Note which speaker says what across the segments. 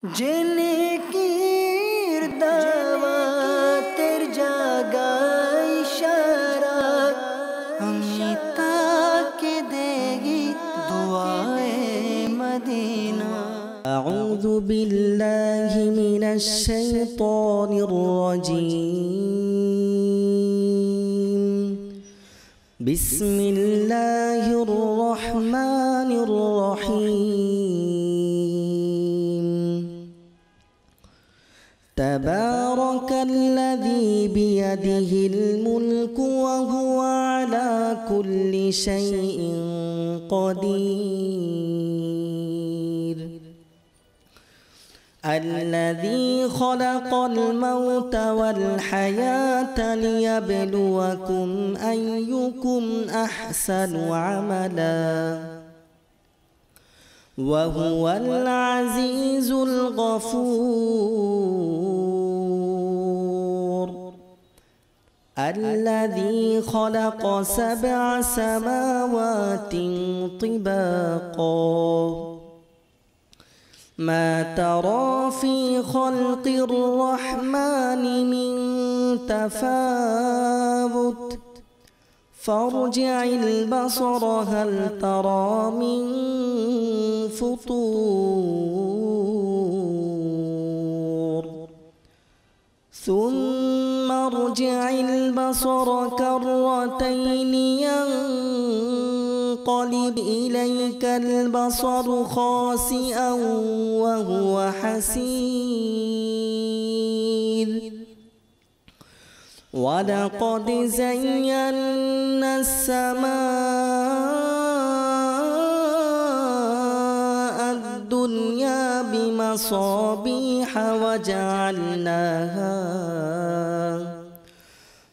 Speaker 1: जिनकीर दावतेर जागा इशारा अमिता के देगी दुआए मदीना।
Speaker 2: अऊज़ु बिल्लाहि मिनश शैतानिर रजीम। बिस्मिल्लाहिर रहमानिर रहीम। तबारकल्लज़ी बियदिहिल मुल्कु व हुवा अला कुल्लि शैइन क़दीर। الذي خلق الموت والحياة ليبلوكم أيكم أحسن عملا وهو العزيز الغفور. الذي خلق 7 سماوات طباقا ما ترى في خلق الرحمن من تفاوت فارجع البصر هل ترى من فطور ثم ارجع البصر كرتين ينقلب إليك البصر خاسئا وهو حسير. ولقد زينا السماء الدنيا بمصابيح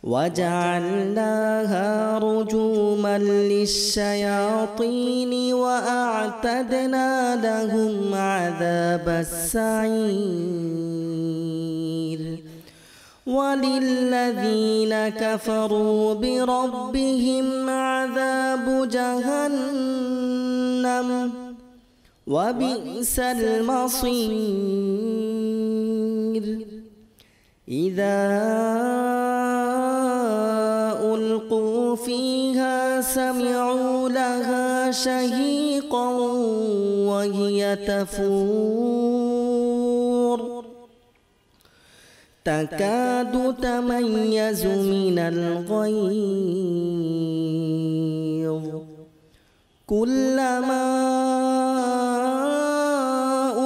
Speaker 2: وجعلناها رجوما للشياطين وأعتدنا لهم عذاب السعير. وللذين كفروا بربهم عذاب جهنم وبئس المصير. إذا ألقوا فيها سمعوا لها شهيقا وهي تفور تكاد تميز من الغيظ كلما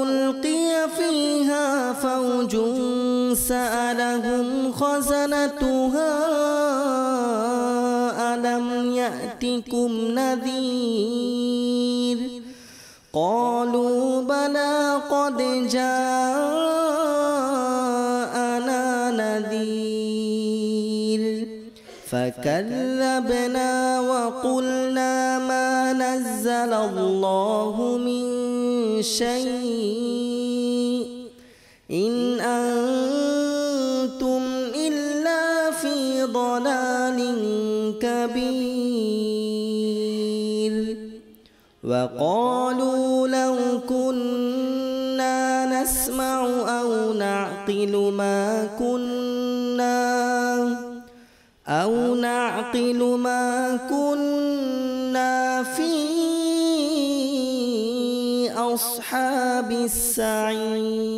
Speaker 2: ألقي فيها فوج سألهم خزنتها ألم يأتكم نذير قالوا بلى قد جاءنا نذير فكذبنا وقلنا ما نزل الله من شيء إن أنتم إلا في ضلال كبير. وقالوا لو كنا نسمع أو نعقل ما كنا في أصحاب السعير.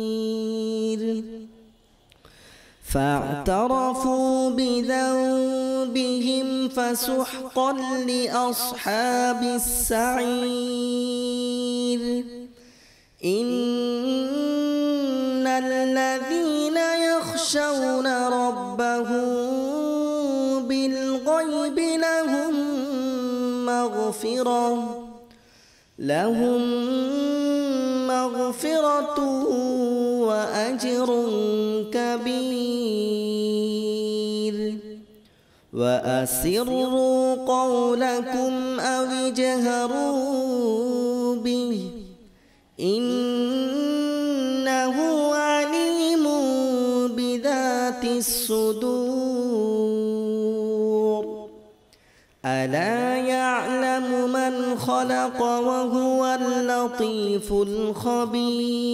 Speaker 2: فاعترفوا بذنبهم فسحقا لأصحاب السعير. إن الذين يخشون ربهم بالغيب لهم مغفرة وأجر كبير. وأسروا قولكم أو اجهروا به إنه عليم بذات الصدور. ألا يعلم من خلق وهو اللطيف الخبير.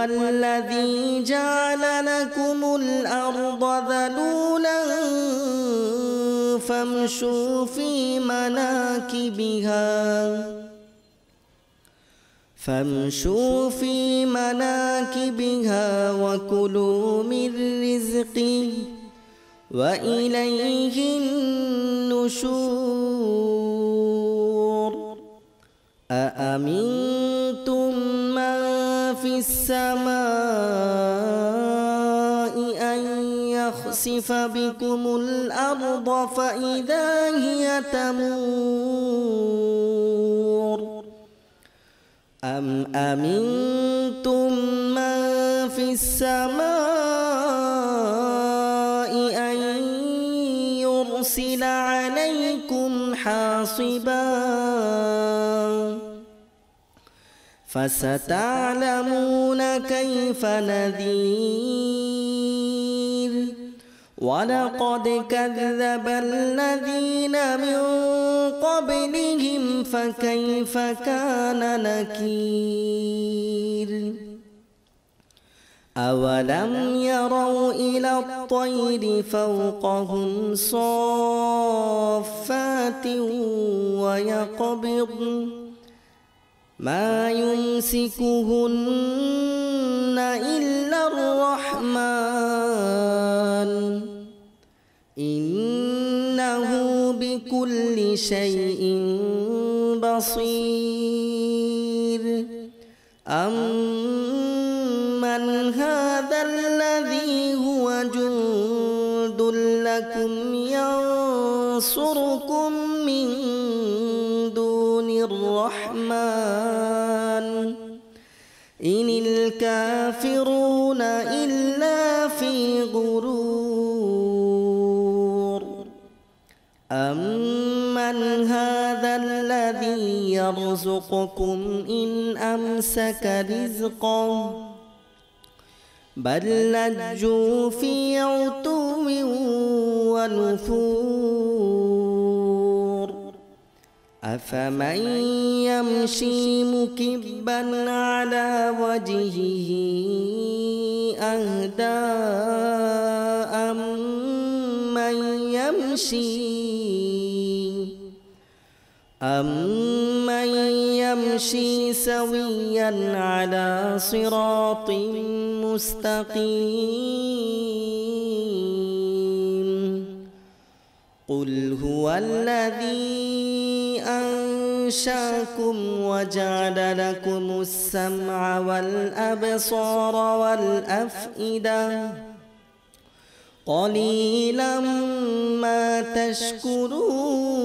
Speaker 2: الذي جعل لكم الأرض ذلولا فامشوا في مناكبها وكلوا من رزقه وإليه النشور أأمنتم من في السماء أن يخسف بكم الأرض فإذا هي تمور أم أمنتم من في السماء أن يرسل عليكم حاصبا فستعلمون كيف نذير ولقد كذب الذين من قبلهم فكيف كان نكير أولم يروا إلى الطير فوقهم صافات ويقبضن ما يمسكهن إلا الرحمن إنه بكل شيء بصير أمن هذا الذي هو جند لكم ينصركم من دون الرحمن إن الكافرون إلا في غرور أمن هذا الذي يرزقكم إن أمسك رزقه بل لجوا في عتو ونفور أفمن يمشي مكبا على وجهه أهدى أمن يمشي سويا على صراط مستقيم قل هو الذي أنشأكم وجعل لكم السمع والأبصار والأفئدة قليلا ما تشكرون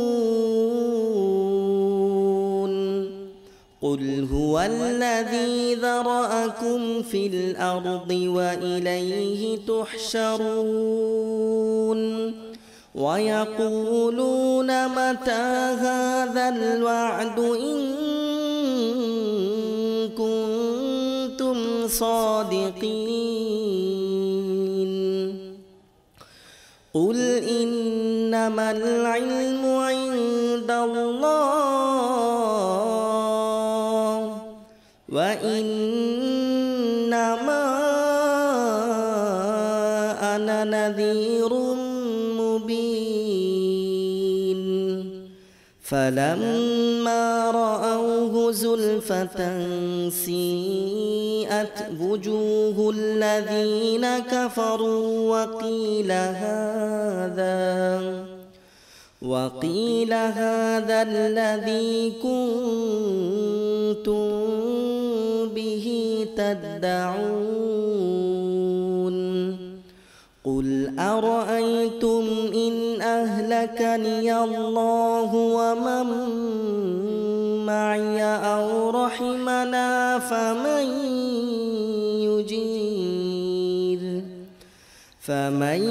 Speaker 2: قل هو الذي ذرأكم في الأرض وإليه تحشرون ويقولون متى هذا الوعد إن كنتم صادقين قل إنما العلم عند الله وإنما أنا نذير مبين فلما رأوه زلفة سيئت وجوه الذين كفروا وقيل هذا الذي كنتم به تدعون قل أرأيتم إن أهلكني الله ومن معي أو رحمنا فمن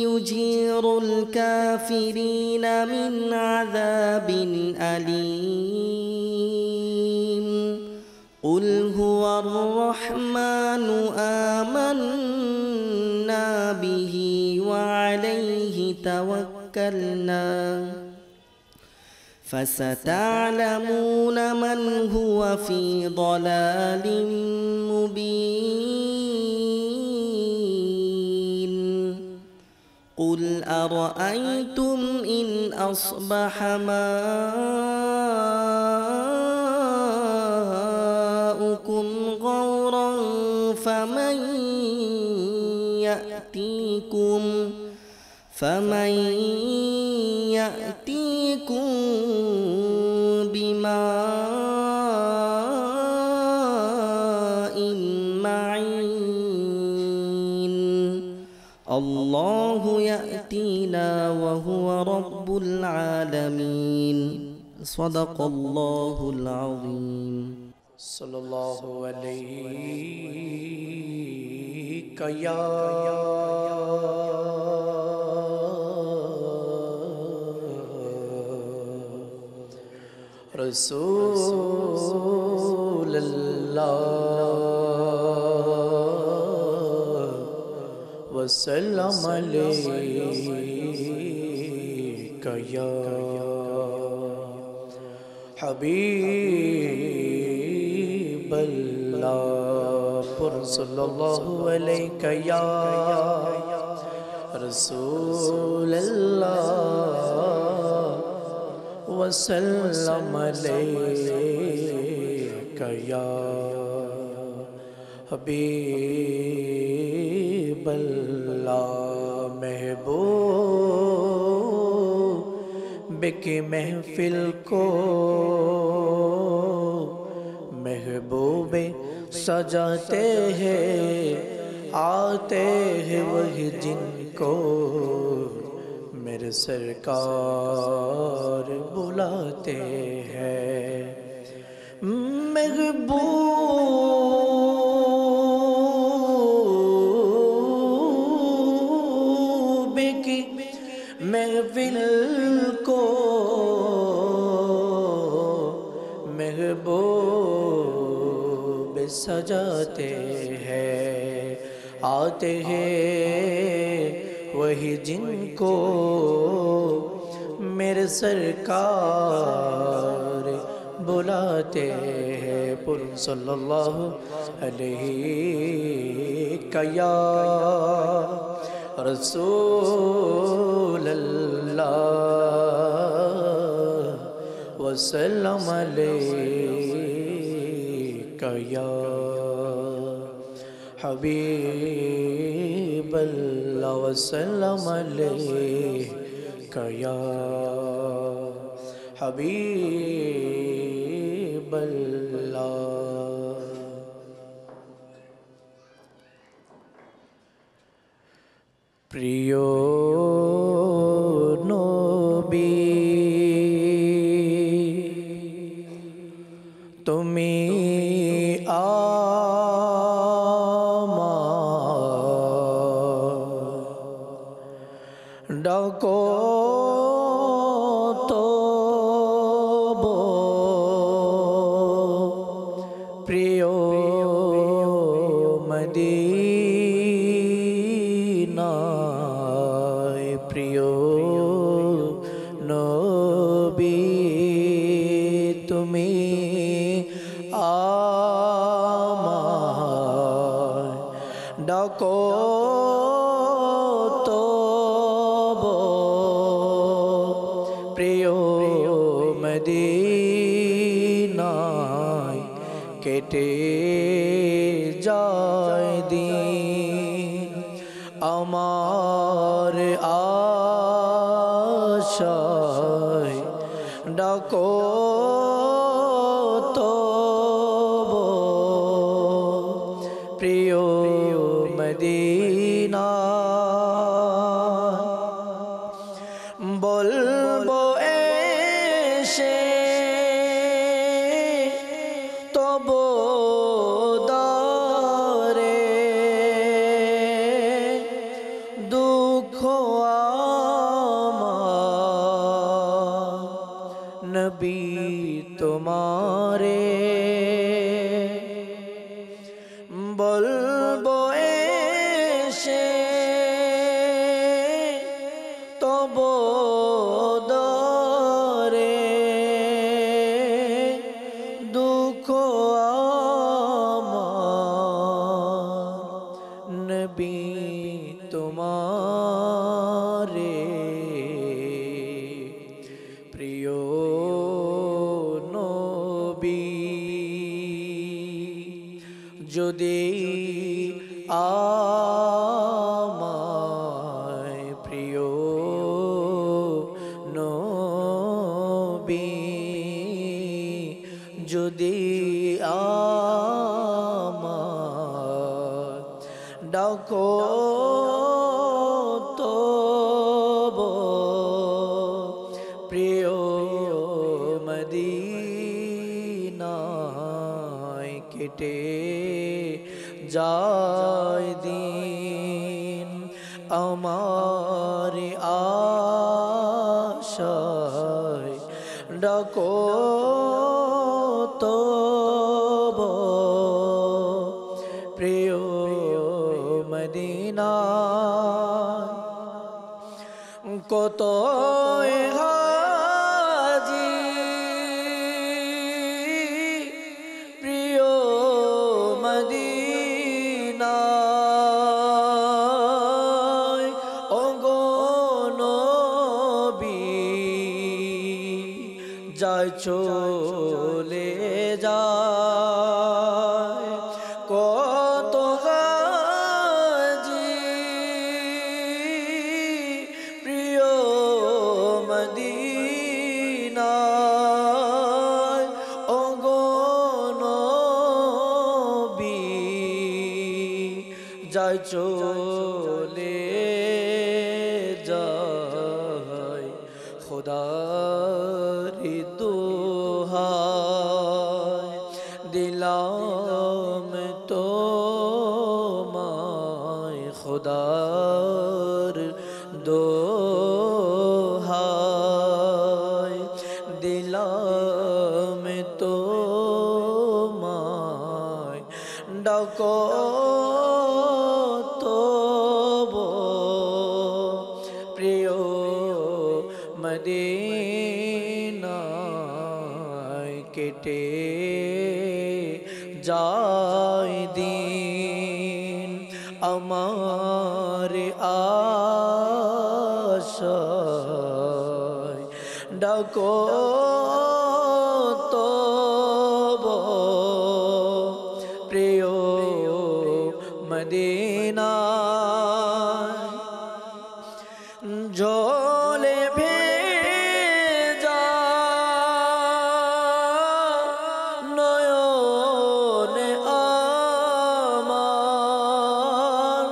Speaker 2: يجير الكافرين من عذاب أليم قل هو الرحمن آمنا به وعليه توكلنا فستعلمون من هو في ضلال مبين قل أرأيتم إن أصبح ماؤكم غورا فمن يأتيكم بماء معين الله يأتينا وهو رب العالمين صدق الله العظيم
Speaker 1: صلى الله عليه يا رسول الله وسلم عليك يا حبيب الله صلى الله عليك يا رسول الله وسلم عليك يا حبيب الله महबूब की महफिल को महबूब सजाते हैं आते हैं वही जिनको मेरे सरकार बुलाते हैं महबूब की महफिल को महबूब सजाते हैं आते हैं वही जिनको मेरे सरकार बुलाते हैं पुर सल्लल्लाहु अलैहि या रसूल अल्लाह वसल्लम अलैका या हबीब अल्लाह वसल्लम अलैका या हबीब अल्लाह। प्रियो नबी তুমি আমার ডাকো তবু প্রিয় মদিনায় প্রিয় নবী তুমি আমায় ডাকো তবু প্রিয় মদিনায় কেটে যায় দিন আমার আশায় ডাকো তবু প্রিয় মদিনা বলবো এসে তবু দারে দুঃখ আমার নবী তোমারে বলবো এসে তবু দারে দুঃখ আমার নবী তোমার যদি আমায় প্রিয় নবী যদি আমায় ডাকো তবু প্রিয় মদিনায় কেটে যায় দিন আমার আশায় ডাকো তবু প্রিয় মদিনায় কত হাজি প্রিয় মদিনায় ওগো নবী যায় চলে যায় কত হাজি প্রিয় মদিনায় ওগো নবী যায় চলে যায় খোদার দোহাই দিলাম তোমায় খোদার দোহাই দিলাম তোমায় ডাকো তবু প্রিয় মদিনায় কেটে যায় দিন আমার আশায় ডাকো তবু প্রিয় মদিনায় জলে ভেজা নয়নে আমার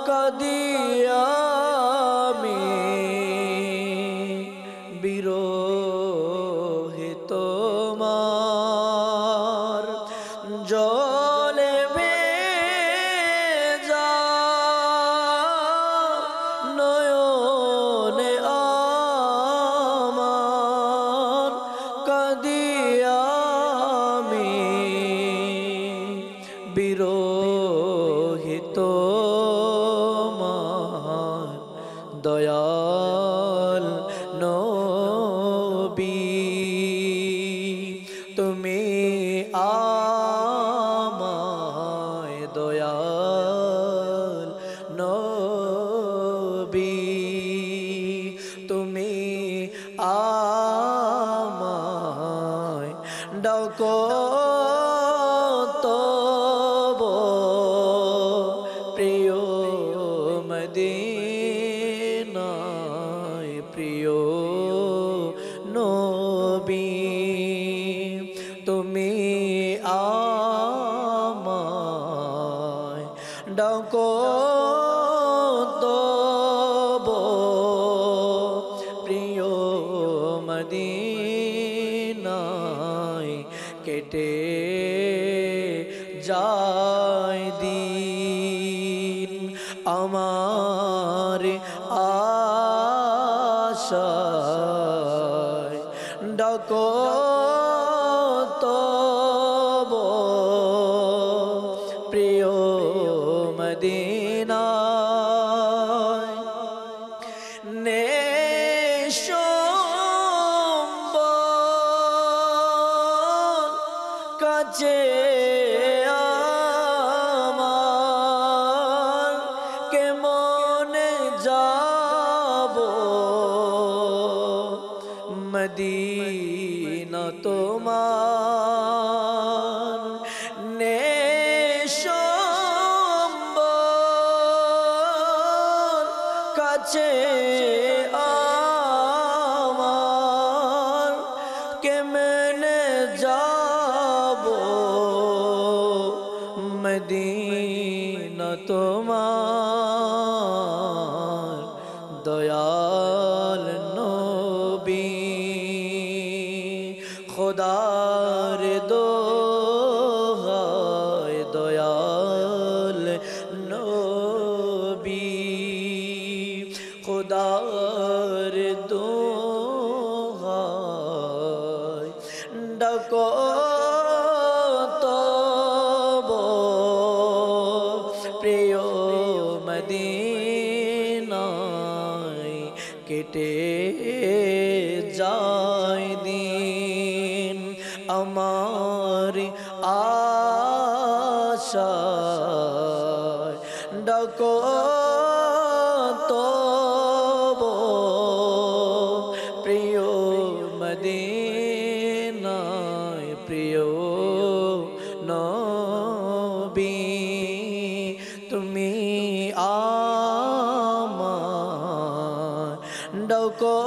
Speaker 1: কাঁদিয়া আমি বিরহে তোমার জলে ভেজা নয়নে আমার কাঁদিয়া আমি বিরহে তোমার দয়াল নবী তুমি আমায় দয়াল নবী তুমি আমায় ডাকো তবু প্রিয় মদিনায় প্রিয় নবী তুমি আমায় ডাকো তবু প্রিয় মদিনায় কেটে যায় দিন আমার আশায় ডাকো তবু প্রিয় মদিনায় নেশম্বর কাছে আমার কেমনে যাব মদিনা তোমার নেশম্বর কাছে আমার কেমনে যাব মদিনা তোমার দয়াল নবী খোদার দোহায় দয়াল নবী খোদার দোহায় ডাকো তব প্রিয় মদিনায় কেটে যায় দিন আমার আশায় ডাকো তব প্রিয় মদিনায় প্রিয় নবী তুমি আমার ডাকো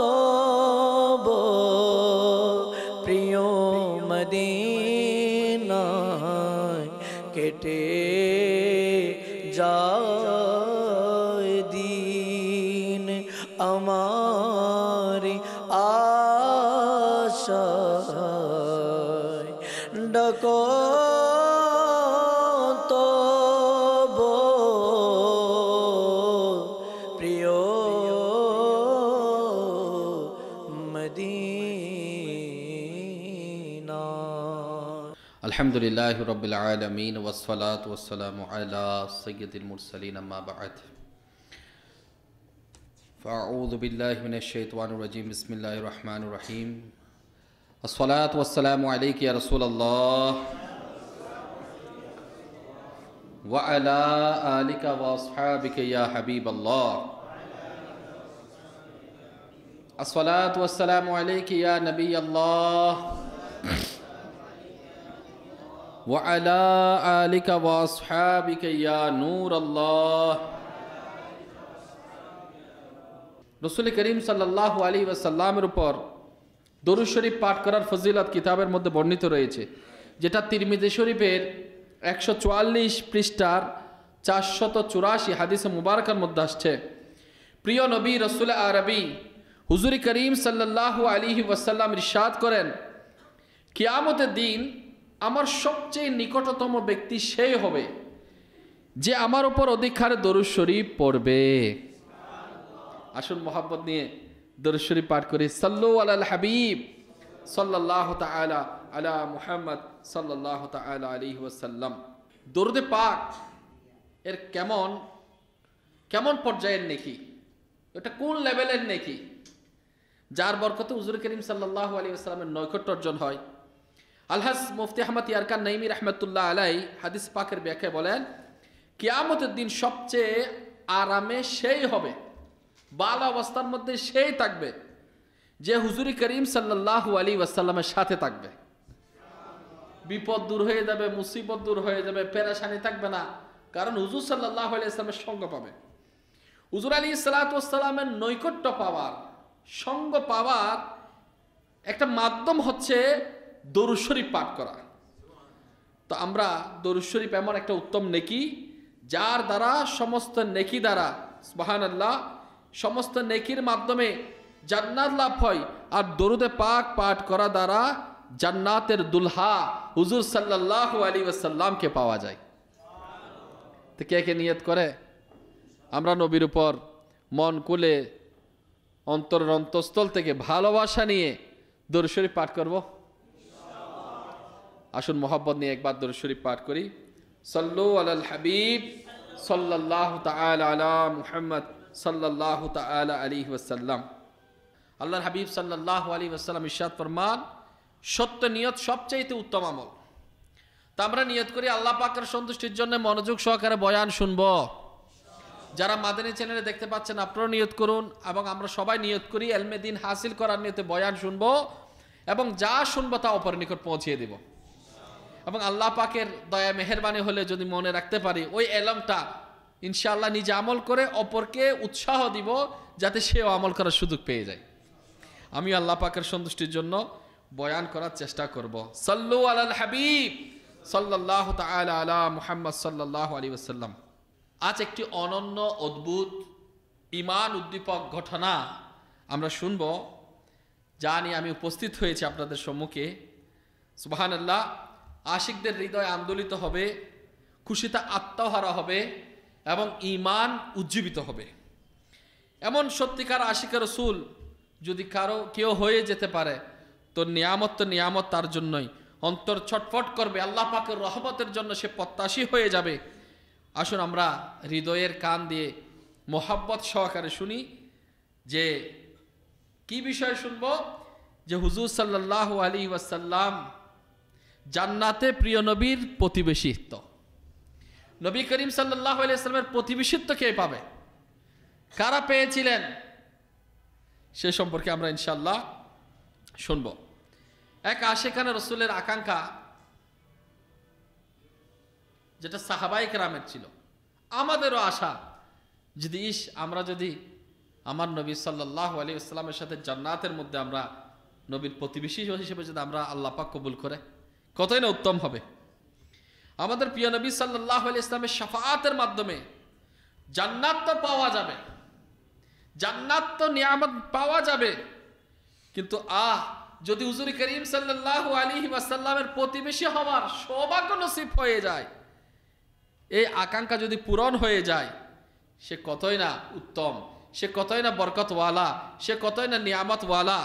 Speaker 1: তব প্রিয় মদিনায় কেটে যায় দিন আমার আশায় ডাকো তব প্রিয় মদিনা।
Speaker 3: আলহামদুলিল্লাহি রাব্বিল আলামিন ওয়াসসালাতু ওয়াসসালামু আলা সাইয়্যিদিল মুরসালিন আম্মা বা'দ ফাআউযু বিল্লাহি মিনাশ শাইতানির রাজীম বিসমিল্লাহির রহমানির রহিম আসসালাতু ওয়াসসালামু আলাইকা ইয়া রাসূলুল্লাহ ওয়া আলা আলিকা ওয়া আসহাবিকা ইয়া হাবিবাল্লাহ আসসালাতু ওয়াসসালামু আলাইকা ইয়া নবিয়াল্লাহ وعلى آلك وأصحابك يا نور الله রসুল করিম সাল্লাল্লাহু আলাইহি ওয়াসাল্লামের উপর দরুদ শরীফ পাঠ করার ফজিলত কিতাবের মধ্যে বর্ণিত রয়েছে, যেটা তিরমিজি শরীফের 144 পৃষ্ঠার 484 হাদিসে মুবারকার মধ্যে আসছে। প্রিয় নবী রসুল আরবি হুজুর করিম সাল্লাল্লাহু আলাইহি ওয়াসাল্লাম ইরশাদ করেন, কিয়ামতের দিন আমার সবচেয়ে নিকটতম ব্যক্তি সেই হবে যে আমার উপর অধিক হারে দরুদ শরীফ পড়বে। আসুন মোহাব্বত নিয়ে দরুদ শরীফ পাঠ করি। সাল্লু আলাল হাবিব সাল্লাল্লাহু তাআলা আলা মুহাম্মদ সাল্লাল্লাহু তাআলা আলাইহি ওয়াসাল্লাম। দরুদে পাক এর কেমন কেমন পর্যায়ের নেকি, এটা কোন লেভেলের নেকি, যার বরকতে হুজুর করিম সাল্লাল্লাহু আলাইহি ওয়াসাল্লামের নৈকট্য অর্জন হয়। আলহাজ মুফতি আহমদ ইয়ারকান নাইমি রহমতুল্লাহ আলাই হাদিস পাকের ব্যাখ্যায় বলেন, কিয়ামতের দিন সবচেয়ে আরামে সেই হবে, বাল অবস্থার মধ্যে সেই থাকবে যে হুজুর করিম সাল্লাল্লাহু আলাইহি ওয়াসাল্লামের সাথে থাকবে। বিপদ দূর হয়ে যাবে, মুসিবত দূর হয়ে যাবে, পেরেশানি থাকবে না, কারণ হুজুর সাল্লাল্লাহু আলাইহি ওয়াসাল্লামের সঙ্গ পাবে। হুজুর আলাইহিস সালাতু ওয়াস সালামের নৈকট্য পাওয়ার, সঙ্গ পাওয়ার একটা মাধ্যম হচ্ছে দরুদ শরীফ পাঠ করা। তো আমরা দরুদ শরীফ এমন একটা উত্তম নেকি, যার দ্বারা সমস্ত নেকি দ্বারা সুবহানাল্লাহ সমস্ত নেকির মাধ্যমে জান্নাত লাভ হয়, আর দরুদে পাক পাঠ করা দ্বারা জান্নাতের দুলহা হুজুর সাল্লাল্লাহু আলাইহি ওয়াসাল্লামকে পাওয়া যায়। তো কে কে নিয়ত করে আমরা নবীর উপর মন খুলে অন্তরের অন্তঃস্থল থেকে ভালোবাসা নিয়ে দরুদ শরীফ পাঠ করব? আসুন মোহাব্বত নিয়ে একবার দরুদ শরীফ পাঠ করি। সাল্লু আলাল হাবিব সাল্লাল্লাহু তাআলা আলা মুহাম্মদ সাল্লাল্লাহু তাআলা আলাইহি ওয়াসাল্লাম। আল্লাহর হাবিব সাল্লাল্লাহু আলাইহি ওয়াসাল্লাম ইরশাদ ফরমান, সত্য নিয়ত সবচেয়ে উত্তম আমল। তা আমরা নিয়ত করি আল্লাহ পাকের সন্তুষ্টির জন্য মনোযোগ সহকারে বয়ান শুনবো। যারা মাদানী চ্যানেলে দেখতে পাচ্ছেন আপনারাও নিয়ত করুন, এবং আমরা সবাই নিয়ত করি ইলমে দ্বীন হাসিল করার নিয়তে বয়ান শুনবো, এবং যা শুনবো তা অপরের নিকট পৌঁছিয়ে দেব। এবং আল্লাহ পাকের দয়া মেহেরবানি হলে যদি মনে রাখতে পারি, ওই এলমটা ইনশাআল্লাহ নিজে আমল করে অপরকে উৎসাহ দিব যাতে সেও আমল করার সুযোগ পেয়ে যায়। আমি আল্লাহ পাকের সন্তুষ্টির জন্য বয়ান করার চেষ্টা করব। সাল্লু আলাল হাবিব সাল্লাল্লাহু তাআলা আলা মুহাম্মদ সাল্লাল্লাহু আলাইহি ওয়াসাল্লাম। আজ একটি অনন্য অদ্ভুত ঈমান উদ্দীপক ঘটনা আমরা শুনব, যা নিয়ে আমি উপস্থিত হয়েছি আপনাদের সম্মুখে। সুবহানাল্লাহ, আশিকদের হৃদয় আন্দোলিত হবে, খুশিতে আত্মহারা হবে এবং ঈমান উজ্জীবিত হবে। এমন সত্যিকার আশিকের রাসূল যদি কেউ হয়ে যেতে পারে তো নিয়ামত তার জন্যই। অন্তর ছটফট করবে, আল্লাহ পাকের রহমতের জন্য সে প্রত্যাশী হয়ে যাবে। আসুন আমরা হৃদয়ের কান দিয়ে মোহাব্বত সহকারে শুনি যে কি বিষয় শুনব, যে হুজুর সাল্লাল্লাহু আলাইহি ওয়াসাল্লাম জান্নাতে প্রিয় নবীর প্রতিবেশিত্ব। নবী করিম সাল্লাল্লাহু আলাইহি ওয়াসাল্লামের প্রতিবেশিত্ব কে পাবে, কারা পেয়েছিলেন, সে সম্পর্কে আমরা ইনশাআল্লাহ শুনব। এক আশিকানে রসুলের আকাঙ্ক্ষা, যেটা সাহাবায়ে কেরামের ছিল, আমাদেরও আশা, যদি আমরা যদি আমার নবী সাল্লাল্লাহু আলাইহি ওয়াসাল্লামের সাথে জান্নাতের মধ্যে আমরা নবীর প্রতিবেশী হিসেবে যদি আমরা আল্লাহ পাক কবুল করে, কতই না উত্তম হবে। আমাদের প্রিয় নবী সাল্লাল্লাহু আলাইহি ওয়াসাল্লামের শাফাআতের মাধ্যমে জান্নাত তো পাওয়া যাবে, জান্নাত তো নিয়ামত পাওয়া যাবে, কিন্তু যদি হুজুর করিম সাল্লাল্লাহু আলাইহি ওয়াসাল্লামের প্রতিবেশী হওয়ার সৌভাগ্য নসিব হয়ে যায়, এই আকাঙ্ক্ষা যদি পূরণ হয়ে যায়, সে কতই না উত্তম, সে কতই না বরকতওয়ালা, সে কতই না নিয়ামতওয়ালা।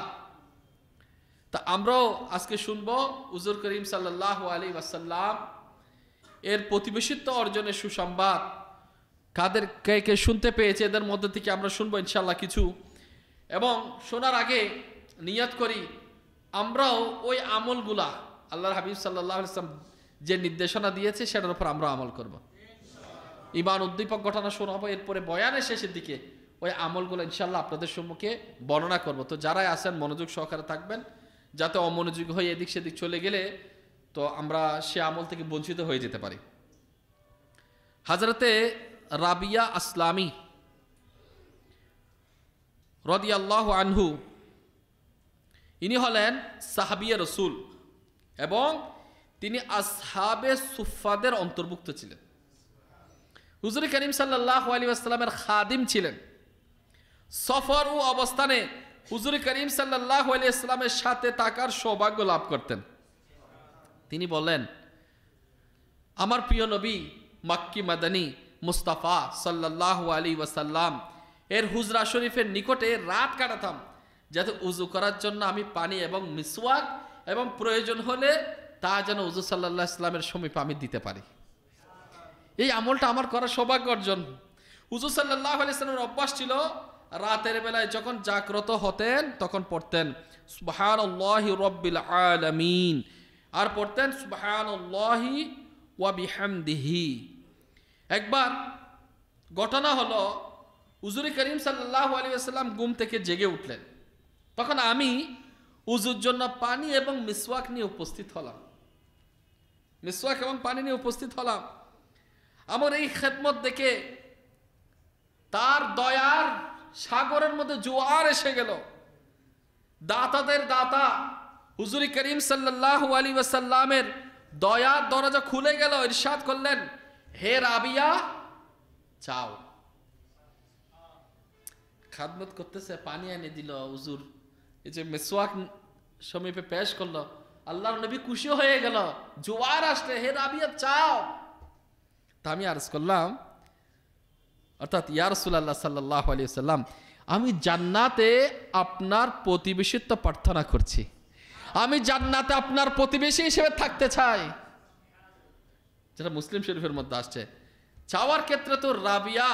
Speaker 3: তা আমরাও আজকে শুনবো হুজুর করিম সাল্লাল্লাহু আলাইহি ওয়াসাল্লাম এর প্রতিবেশিত্ব অর্জনের সুসংবাদ। কাদের কে শুনতে পেয়েছে এদের মধ্যে থেকে আমরা শুনবো ইনশাআল্লাহ কিছু। এবং শোনার আগে নিয়ত করি আমরাও ওই আমলগুলা আল্লাহর হাবিব সাল্লাল্লাহু আলাইহি ওয়াসাল্লাম যে নির্দেশনা দিয়েছে সেটার উপর আমরা আমল করব। ঈমান উদ্দীপক ঘটনা শোনাবো, এরপরে বয়ানের শেষের দিকে ওই আমলগুলো ইনশাআল্লাহ আপনাদের সম্মুখে বর্ণনা করব। তো যারাই আছেন মনোযোগ সহকারে থাকবেন, যাতে অমনোযোগ হয়ে এদিক সেদিক চলে গেলে তো আমরা সে আমল থেকে বঞ্চিত হয়ে যেতে পারি। হযরতে রাবিয়া আসলামী রাদিয়াল্লাহু আনহু, ইনি হলেন সাহাবিয়ে রসুল এবং তিনি আসহাবে সুফফাদের অন্তর্ভুক্ত ছিলেন। হুজুর করিম সাল্লাল্লাহু আলাইহি ওয়াসাল্লামের খাদিম ছিলেন। সফর ও অবস্থানে হুজুর করিম সাল্লাল্লাহু আলাইহি ওয়াসাল্লামের সাথে থাকার সৌভাগ্য লাভ করতেন। তিনি বলেন, আমার প্রিয় নবী মক্কি মাদানী মুস্তাফা সাল্লাল্লাহু আলাইহি ওয়াসাল্লাম এর হুজরা শরীফের নিকটে রাত কাটাতাম, যাতে উযু করার জন্য আমি পানি এবং মিসওয়াক এবং প্রয়োজন হলে তা যেন হুজুর সাল্লাল্লাহু আলাইহি ওয়াসাল্লামের সমীপে আমি দিতে পারি। এই আমলটা আমার করার সৌভাগ্য অর্জন। হুজুর সাল্লাল্লাহু আলাইহি ওয়াসাল্লামের অভ্যাস ছিল রাতের বেলায় যখন জাগ্রত হতেন তখন পড়তেন সুবহানাল্লাহি রাব্বিল আলামিন, আর পড়তেন সুবহানাল্লাহি ওয়া বিহামদিহি। একবার ঘটনা হলো হুজুর করিম সাল্লাল্লাহু আলাইহি ওয়াসাল্লাম ঘুম থেকে জেগে উঠলেন, তখন আমি উযুর জন্য পানি এবং মিসওয়াক নিয়ে উপস্থিত হলাম। মিসওয়াক এবং পানি নিয়ে উপস্থিত হলাম। আমার এই খেদমত দেখে তার দয়ার সাগরের মধ্যে জোয়ার এসে গেল। দাতাদের দাতা হুজুর করিম সাল্লাল্লাহু আলাইহি ওয়াসাল্লামের দয়ার দরজা খুলে গেল। ইরশাদ করলেন, হে রাবিয়া চাও। খাদমত করতেছে, পানি এনে দিল হুজুর, এই যে মিসওয়াক সমীপে পেশ করলো, আল্লাহর নবী খুশি হয়ে গেল, জোয়ার আসলে, হে রাবিয়া চাও। তা আমি আরজ করলাম, অর্থাৎ ইয়া রাসূলুল্লাহ সাল্লাল্লাহু আলাইহি ওয়াসাল্লাম, আমি জান্নাতে আপনার প্রতিবেশিত্ব প্রার্থনা করছি, আমি জান্নাতে আপনার প্রতিবেশী হিসেবে থাকতে চাই, যেটা মুসলিম শরীফের মধ্যে আসছে। চাওয়ার ক্ষেত্রে তো রাবিয়া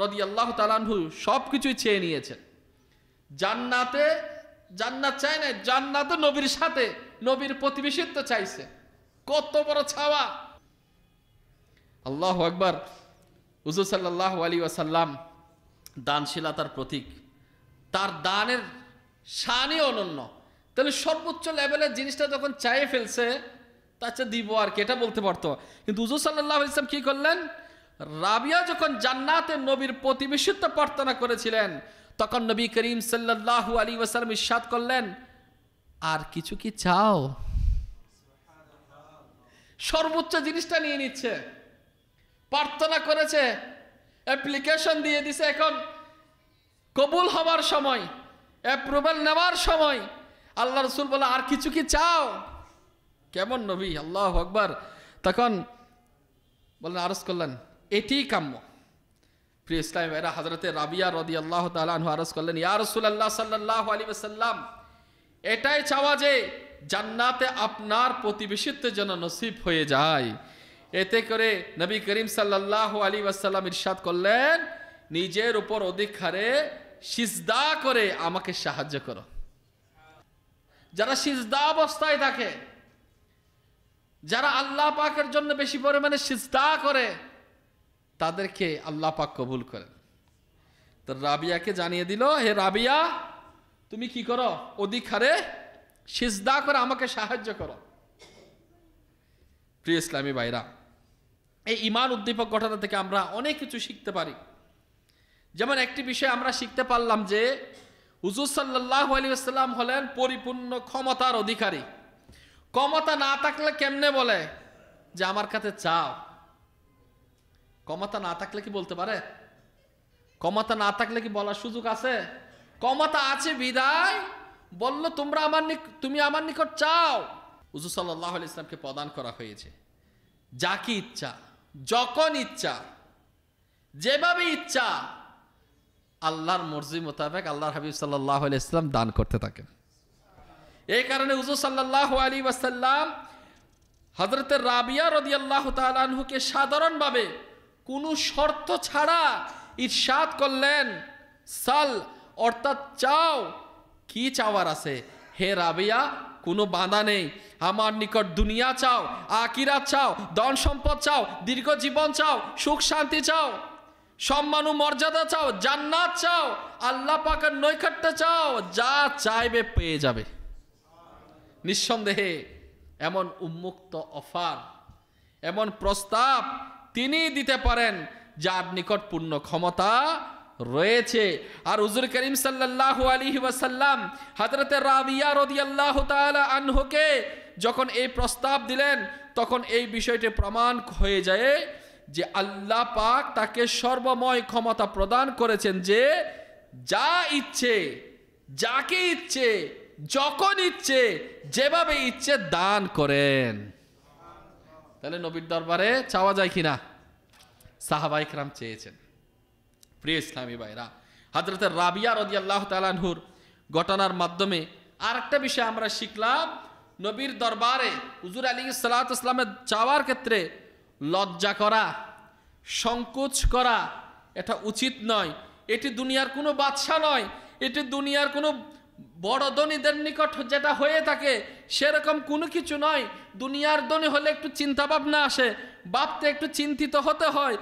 Speaker 3: রাদিয়াল্লাহু তাআলা আনহু সবকিছুই চেয়ে নিয়েছেন। জান্নাতে জান্নাত চাই না, জান্নাতে নবীর সাথে নবীর প্রতিবেশিত্ব চাইছে। কত বড় চাওয়া! আল্লাহু আকবার। হুজুর সাল্লাল্লাহু আলাইহি ওয়াসাল্লাম দানশীলতার প্রতীক, তার দানের শানই অনন্য। তাহলে সর্বোচ্চ লেভেলের জিনিসটা যখন চাইয়ে ফেলছে, তার চেয়ে দিব আর কি, এটা বলতে পারতো। কিন্তু হুজুর সাল্লাল্লাহু আলাইহি ওয়াসাল্লাম কি করলেন? রাবিয়া যখন জান্নাতে নবীর প্রতিবেশিত্ব প্রার্থনা করেছিলেন, তখন নবী করিম সাল্লাল্লাহু আলাইহি ওয়াসাল্লাম ইরশাদ করলেন, আর কিছু কি চাও? সর্বোচ্চ জিনিসটা নিয়ে নিচ্ছে, প্রার্থনা করেছে, অ্যাপ্লিকেশন দিয়ে দিছে, এখন কবুল হবার সময়, অ্যাপ্রুভাল নেওয়ার সময়। আল্লাহ রসুল বলে, আর কিছু কি চাও? কেমন নবী, আল্লাহু আকবার। তখন বললেন, আরজ করলেন, এটিই কাম্য। প্রিয় ইসলাম এরা হযরতে রাবিয়া রাদিয়াল্লাহু তাআলা আনহু আরজ করলেন, ইয়া রাসূলুল্লাহ সাল্লাল্লাহু আলাইহি ওয়াসাল্লাম, এটাই চাওয়া যে জান্নাতে আপনার প্রতিবেশিত্ব যেন নসিব হয়ে যায়। এতে করে নবী করিম সাল্লাল্লাহু আলাইহি ওয়াসাল্লাম ইরশাদ করলেন, নিজের উপর অধিক হারে সিজদা করে আমাকে সাহায্য করো। যারা সিজদা অবস্থায় থাকে, যারা আল্লাহ পাকের জন্য বেশি পরিমাণে সিজদা করে, তাদেরকে আল্লাহ পাক কবুল করেন। তো রাবিয়াকে জানিয়ে দিল, হে রাবিয়া, তুমি কি করো? অধিক হারে সিজদা করে আমাকে সাহায্য করো। প্রিয় ইসলামী ভাইরা, এই ঈমান উদ্দীপক ঘটনা থেকে আমরা অনেক কিছু শিখতে পারি। যেমন একটি বিষয় আমরা শিখতে পারলাম যে হুজুর সাল্লাল্লাহু আলাইহি ওয়াসাল্লাম হলেন পরিপূর্ণ ক্ষমতার অধিকারী। ক্ষমতা না থাকলে কেমনে বলে যে আমার কাছে চাও? ক্ষমতা না থাকলে কি বলতে পারে? ক্ষমতা না থাকলে কি বলার সুযোগ আছে? ক্ষমতা আছে বিদায় বলল, তুমি আমার নিকট চাও। হুজুর সাল্লাল্লাহু আলাইহি ওয়াসাল্লামকে প্রদান করা হয়েছে। যাকে ইচ্ছা, যখন ইচ্ছা, যেভাবে ইচ্ছা, আল্লাহর মর্জি মোতাবেক আল্লাহর হাবিব সাল্লাল্লাহু আলাইহি ওয়াসাল্লাম দান করতে থাকেন। এই কারণে হুজুর সাল্লাল্লাহু আলাইহি ওয়াসাল্লাম হযরতে রাবিয়া রাদিয়াল্লাহু তাআলা আনহুকে সাধারণভাবে কোনো শর্ত ছাড়া ইরশাদ করলেন, সাল, অর্থাৎ চাও। কি চাওয়ার আছে? হে রাবিয়া, কোনো বাধা নেই। আমার নিকট দুনিয়া চাও, আখিরাত চাও, ধন সম্পদ চাও, দীর্ঘ জীবন চাও, সুখ শান্তি চাও, সম্মান ও মর্যাদা চাও, জান্নাত চাও, আল্লাহ পাকের নৈকট্য চাও, যা চাইবে পেয়ে যাবে। নিঃসন্দেহে এমন উন্মুক্ত অফার, এমন প্রস্তাব তিনি দিতে পারেন যার নিকট পূর্ণ ক্ষমতা রয়েছে। আর হুজুর করিম সাল্লাল্লাহু আলাইহি ওয়াসাল্লাম হযরতে রাবিয়া রাদিয়াল্লাহু তাআলা আনহুকে যখন এই প্রস্তাব দিলেন, তখন এই বিষয়টি প্রমাণ হয়ে যায় যে আল্লাহ পাক তাকে সর্বময় ক্ষমতা প্রদান করেছেন যে যা ইচ্ছে, যাকে ইচ্ছে, যখন ইচ্ছে, যেভাবে ইচ্ছে দান করেন। তাহলে নবীর দরবারে চাওয়া যায় কিনা? সাহাবায়ে কেরাম চেয়েছেন। প্রিয় ইসলামী ভাইরা, হযরতে রাবিয়া রাদিয়াল্লাহু তাআলা আনহুর ঘটনার মাধ্যমে আরেকটা বিষয় আমরা শিখলাম, নবীর দরবারে হুজুর আলাইহিস সালাতু ওয়াস সালামের চাওয়ার ক্ষেত্রে লজ্জা করা, সংকোচ করা এটা উচিত নয়। এটি দুনিয়ার কোনো বাদশা নয়, এটি দুনিয়ার কোনো বড় ধনীদের নিকট যেটা হয়ে থাকে সেরকম কোনো কিছু নয়। দুনিয়ার ধনী হলে একটু চিন্তা ভাবনা আসে, ভাবতে একটু চিন্তিত হতে হয়,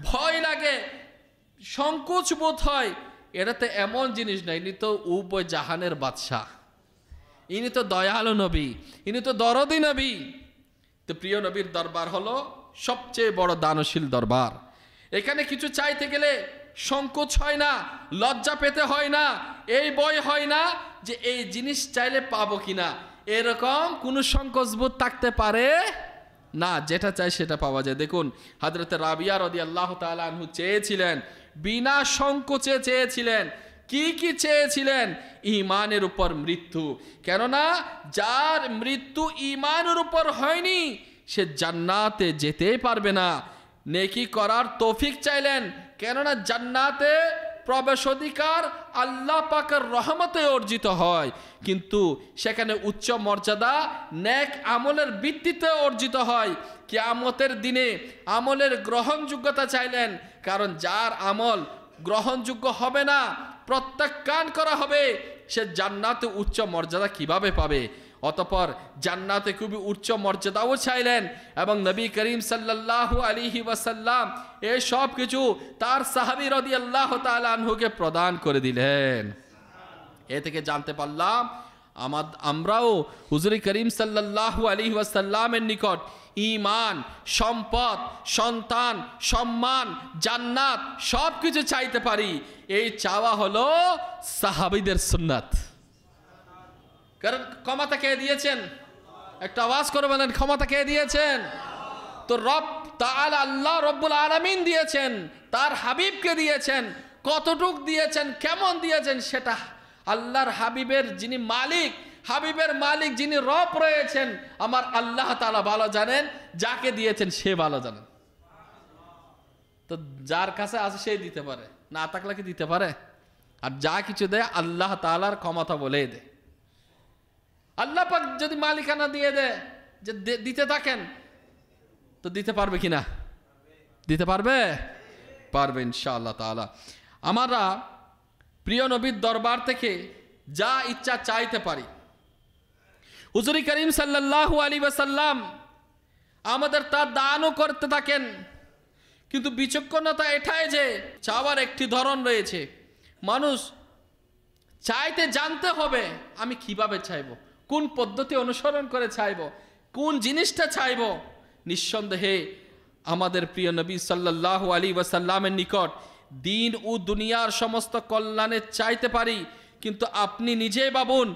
Speaker 3: ভয় লাগে, সংকোচ বোধ হয়। এটাতে এমন জিনিস নাই। ইনি তো উভয় জাহানের বাদশাহ, ইনি তো দয়ালু নবী, ইনি তো দরদি নবী। তো প্রিয় নবীর দরবার হলো সবচেয়ে বড় দানশীল দরবার। এখানে কিছু চাইতে গেলে সংকোচ হয় না, লজ্জা পেতে হয় না, এই ভয় হয় না যে এই জিনিস চাইলে পাবো কিনা, এরকম কোনো সংকোচবোধ থাকতে পারে না। যেটা চাই সেটা পাওয়া যায়। দেখুন হযরতে রাবিয়া রাদিয়াল্লাহু তাআলা আনহু চেয়েছিলেন, বিনা সংকোচে চেয়েছিলেন। কি কি চেয়েছিলেন? ঈমানের উপর মৃত্যু। কেননা যার মৃত্যু ঈমানের উপর হয়নি সে জান্নাতে যেতেই পারবে না। নেকি করার তৌফিক চাইলেন, কেননা জান্নাতে প্রবেশ অধিকার আল্লাহ পাকের রহমতে অর্জিত হয়, কিন্তু সেখানে উচ্চ মর্যাদা নেক আমলের ভিত্তিতে অর্জিত হয়। কিয়ামতের দিনে আমলের গ্রহণযোগ্যতা চাইলেন, কারণ যার আমল গ্রহণযোগ্য হবে না, প্রত্যাখ্যান করা হবে, সে জান্নাতে উচ্চ মর্যাদা কিভাবে পাবে? অতঃপর জান্নাতে খুবই উচ্চ মর্যাদাও চাইলেন এবং নবী করিম সাল্লাল্লাহু আলাইহি ওয়াসাল্লাম এই সব কিছু তার সাহাবী রাদিয়াল্লাহু তাআলা আনহুকে প্রদান করে দিলেন। এ থেকে জানতে পারলাম আমরাও হুজুর করিম সাল্লাল্লাহু আলাইহি ওয়াসাল্লামের নিকট ঈমান, সম্পদ, সন্তান, সম্মান, জান্নাত সব কিছু চাইতে পারি, এই চাওয়া হলো সাহাবীদের সুন্নাত। কারণ ক্ষমতা কে দিয়েছেন? একটা আওয়াজ করে বলেন, ক্ষমতা কে দিয়েছেন? তো রব তাআলা আল্লাহ রব্বুল আলামিন দিয়েছেন, তার হাবিবকে দিয়েছেন। কতটুক দিয়েছেন, কেমন দিয়েছেন, সেটা আল্লাহর হাবিবের যিনি মালিক, হাবিবের মালিক যিনি রব রয়েছেন, আমার আল্লাহ তাআলা ভালো জানেন, যাকে দিয়েছেন সে ভালো জানেন। তো যার কাছে আছে সেই দিতে পারে, না থাকলে কি দিতে পারে? আর যা কিছু দেয় আল্লাহ তাআলার ক্ষমতা বলেই দেয়। আল্লাহ পাক যদি মালিকানা দিয়ে দেয় যে দিতে থাকেন, তো দিতে পারবে কিনা? দিতে পারবে? পারবে ইনশাআল্লাহ তাআলা। আমরা প্রিয় নবীর দরবার থেকে যা ইচ্ছা চাইতে পারি। হুজুর করিম সাল্লাল্লাহু আলাইহি ওয়াসাল্লাম আমাদের তা দানও করতে থাকেন। কিন্তু বিচক্ষণতা এটাই যে চাওয়ার একটি ধরন রয়েছে। মানুষ চাইতে জানতে হবে আমি কিভাবে চাইবো, কোন পদ্ধতি অনুসরণ করে চাইবো, কোন জিনিসটা চাইবো। নিঃসন্দেহে আমাদের প্রিয় নবী সাল্লাল্লাহু আলাইহি ওয়াসাল্লামের নিকট দিন ও দুনিয়ার সমস্ত কল্যাণে চাইতে পারি। কিন্তু আপনি নিজেই ভাবুন,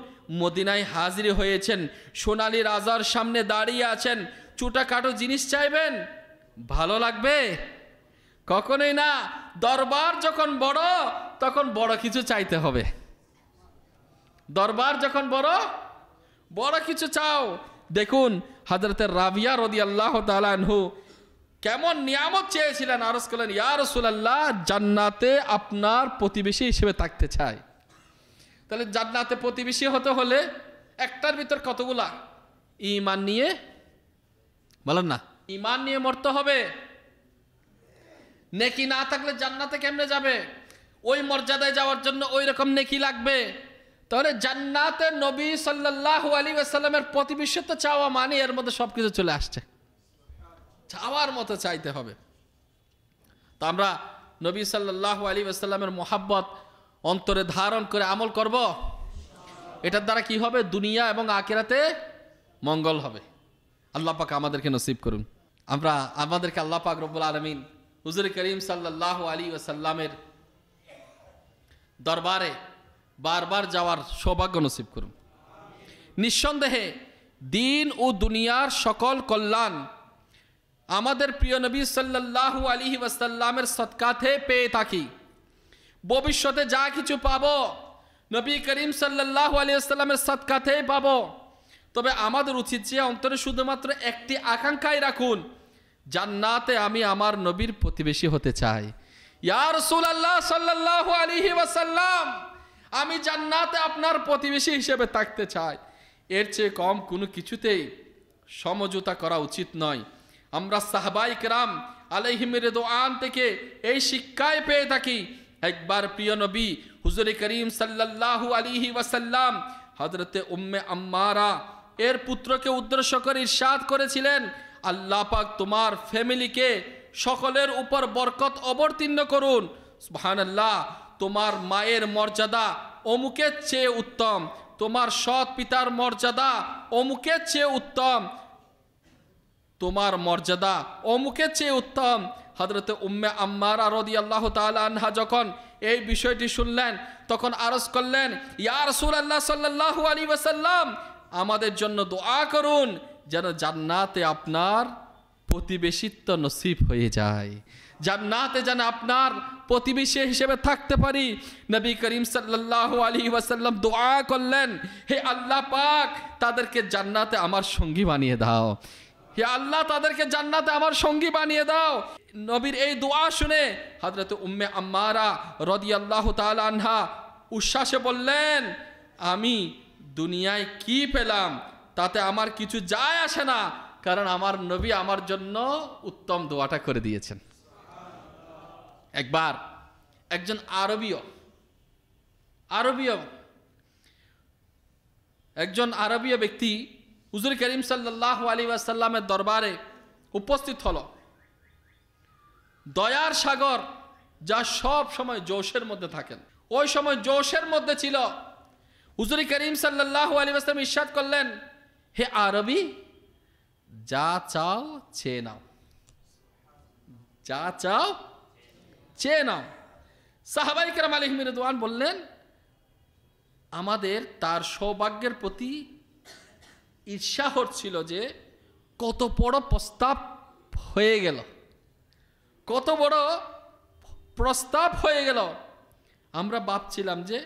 Speaker 3: মদিনায় হাজির হয়েছেন, সোনালী রাজার সামনে দাঁড়িয়ে আছেন, ছোটখাটো জিনিস চাইবেন, ভালো লাগবে? কখনোই না। দরবার যখন বড়, তখন বড় কিছু চাইতে হবে। দরবার যখন বড়, বড় কিছু চাও। দেখুন হযরত রাবিয়া রাদিয়াল্লাহু তাআলা আনহু কেমন নিয়ামত চেয়েছিলেন, আরজ করলেন, ইয়া রাসূলুল্লাহ, জান্নাতে আপনার প্রতিবেশী হিসেবে থাকতে চাই। তাহলে জান্নাতে প্রতিবেশী হতে হলে একটার ভিতর কতগুলা? ঈমান নিয়ে, বলেন না, ঈমান নিয়ে মরতে হবে। নেকি না থাকলে জান্নাতে কেমনে যাবে? ওই মর্যাদায় যাওয়ার জন্য ওই রকম নেকি লাগবে। তাহলে জান্নাতে নবী সাল্লাল্লাহু আলাইহি ওয়াসাল্লামের প্রতিবেশিত্ব চাওয়া মানে এর মধ্যে সবকিছু চলে আসছে। চাওয়ার মতো চাইতে হবে। তো আমরা নবী সাল্লাল্লাহু আলাইহি ওয়াসাল্লামের মোহাব্বত অন্তরে ধারণ করে আমল করব। এটার দ্বারা কি হবে? দুনিয়া এবং আখিরাতে মঙ্গল হবে। আল্লাহ পাক আমাদেরকে নসিব করুন। আমরা আমাদেরকে আল্লাহ পাক রব্বুল আলামিন হুজুর করিম সাল্লাল্লাহু আলাইহি ওয়াসাল্লামের দরবারে বারবার যাওয়ার সৌভাগ্য নসিব করুন। নিঃসন্দেহে দিন ও দুনিয়ার সকল কল্যাণ আমাদের প্রিয় নবী সাল্লাল্লাহু আলাইহি ওয়াসাল্লামের সদকাতে পেয়ে থাকি। ভবিষ্যতে যা কিছু পাবো নবী করিম সাল্লাল্লাহু আলাইহি ওয়াসাল্লামের সদকাতেই পাবো। তবে আমাদের উচিত যে অন্তরে শুধুমাত্র একটি আকাঙ্ক্ষাই রাখুন, জান্নাতে আমি আমার নবীর প্রতিবেশী হতে চাই। ইয়া রাসূলুল্লাহ সাল্লাল্লাহু আলাইহি ওয়াসাল্লাম, আমি জান্নাতে আপনার প্রতিবেশী হিসেবে থাকতে চাই। এর চেয়ে কম কোনো কিছুতেই সমঝোতা করা উচিত নয়। আমরা সাহাবায়ে কেরাম আলাইহিম রিদওয়ান থেকে এই শিক্ষাই পেয়ে থাকি। একবার প্রিয় নবী হুজুর করিম সাল্লাল্লাহু আলাইহি ওয়াসাল্লাম হযরতে উম্মে আম্মারা এর পুত্রকে উদ্দেশ্য করে ইরশাদ করেছিলেন, আল্লাহ পাক তোমার ফ্যামিলিকে সকলের উপর বরকত অবতীর্ণ করুন। সুবহানাল্লাহ, তোমার মায়ের মর্যাদা অমুকের চেয়ে উত্তম, তোমার সৎ পিতার মর্যাদা অমুকের চেয়ে উত্তম, তোমার মর্যাদা অমুকের চেয়ে উত্তম। হযরতে উম্মে আম্মারা রাদিয়াল্লাহু তাআলা আনহা যখন এই বিষয়টি শুনলেন, তখন আরজ করলেন, ইয়া রাসূলুল্লাহ সাল্লাল্লাহু আলাইহি ওয়াসাল্লাম, আমাদের জন্য দোয়া করুন যেন জান্নাতে আপনার প্রতিবেশিত্ব নসিব হয়ে যায়, জান্নাতে যেন আপনার প্রতিবেশী হিসেবে থাকতে পারি। নবী করিম সাল্লাল্লাহু আলাইহি ওয়াসাল্লাম দোয়া করলেন, হে আল্লাহ পাক, তাদেরকে জান্নাতে আমার সঙ্গী বানিয়ে দাও। হে আল্লাহ, তাদেরকে জান্নাতে আমার সঙ্গী বানিয়ে দাও। নবীর এই দোয়া শুনে হযরত উম্মে আম্মারা রাদিয়াল্লাহু তাআলা আনহা উচ্ছ্বাসে বললেন, আমি দুনিয়ায় কি পেলাম তাতে আমার কিছু যায় আসে না, কারণ আমার নবী আমার জন্য উত্তম দোয়াটা করে দিয়েছেন। একবার একজন আরবীয় ব্যক্তি হুজুর করিম সাল্লাল্লাহু আলাইহি ওয়াসাল্লামের দরবারে উপস্থিত হলো। দয়ার সাগর যা সব সময় জোশের মধ্যে থাকেন, ওই সময় জোশের মধ্যে ছিল। হুজুর করিম সাল্লাল্লাহু আলাইহি ওয়াসাল্লাম ইরশাদ করলেন, হে আরবী, যা চাও চেয়ে নাও, যা চাও চেয়ে নাও। সাহাবাই কেরাম আলাইহিম রিদওয়ান বললেন, আমাদের তার সৌভাগ্যের প্রতি ঈর্ষা হচ্ছিল যে কত বড় প্রস্তাব হয়ে গেল, কত বড় প্রস্তাব হয়ে গেল। আমরা ভাবছিলাম যে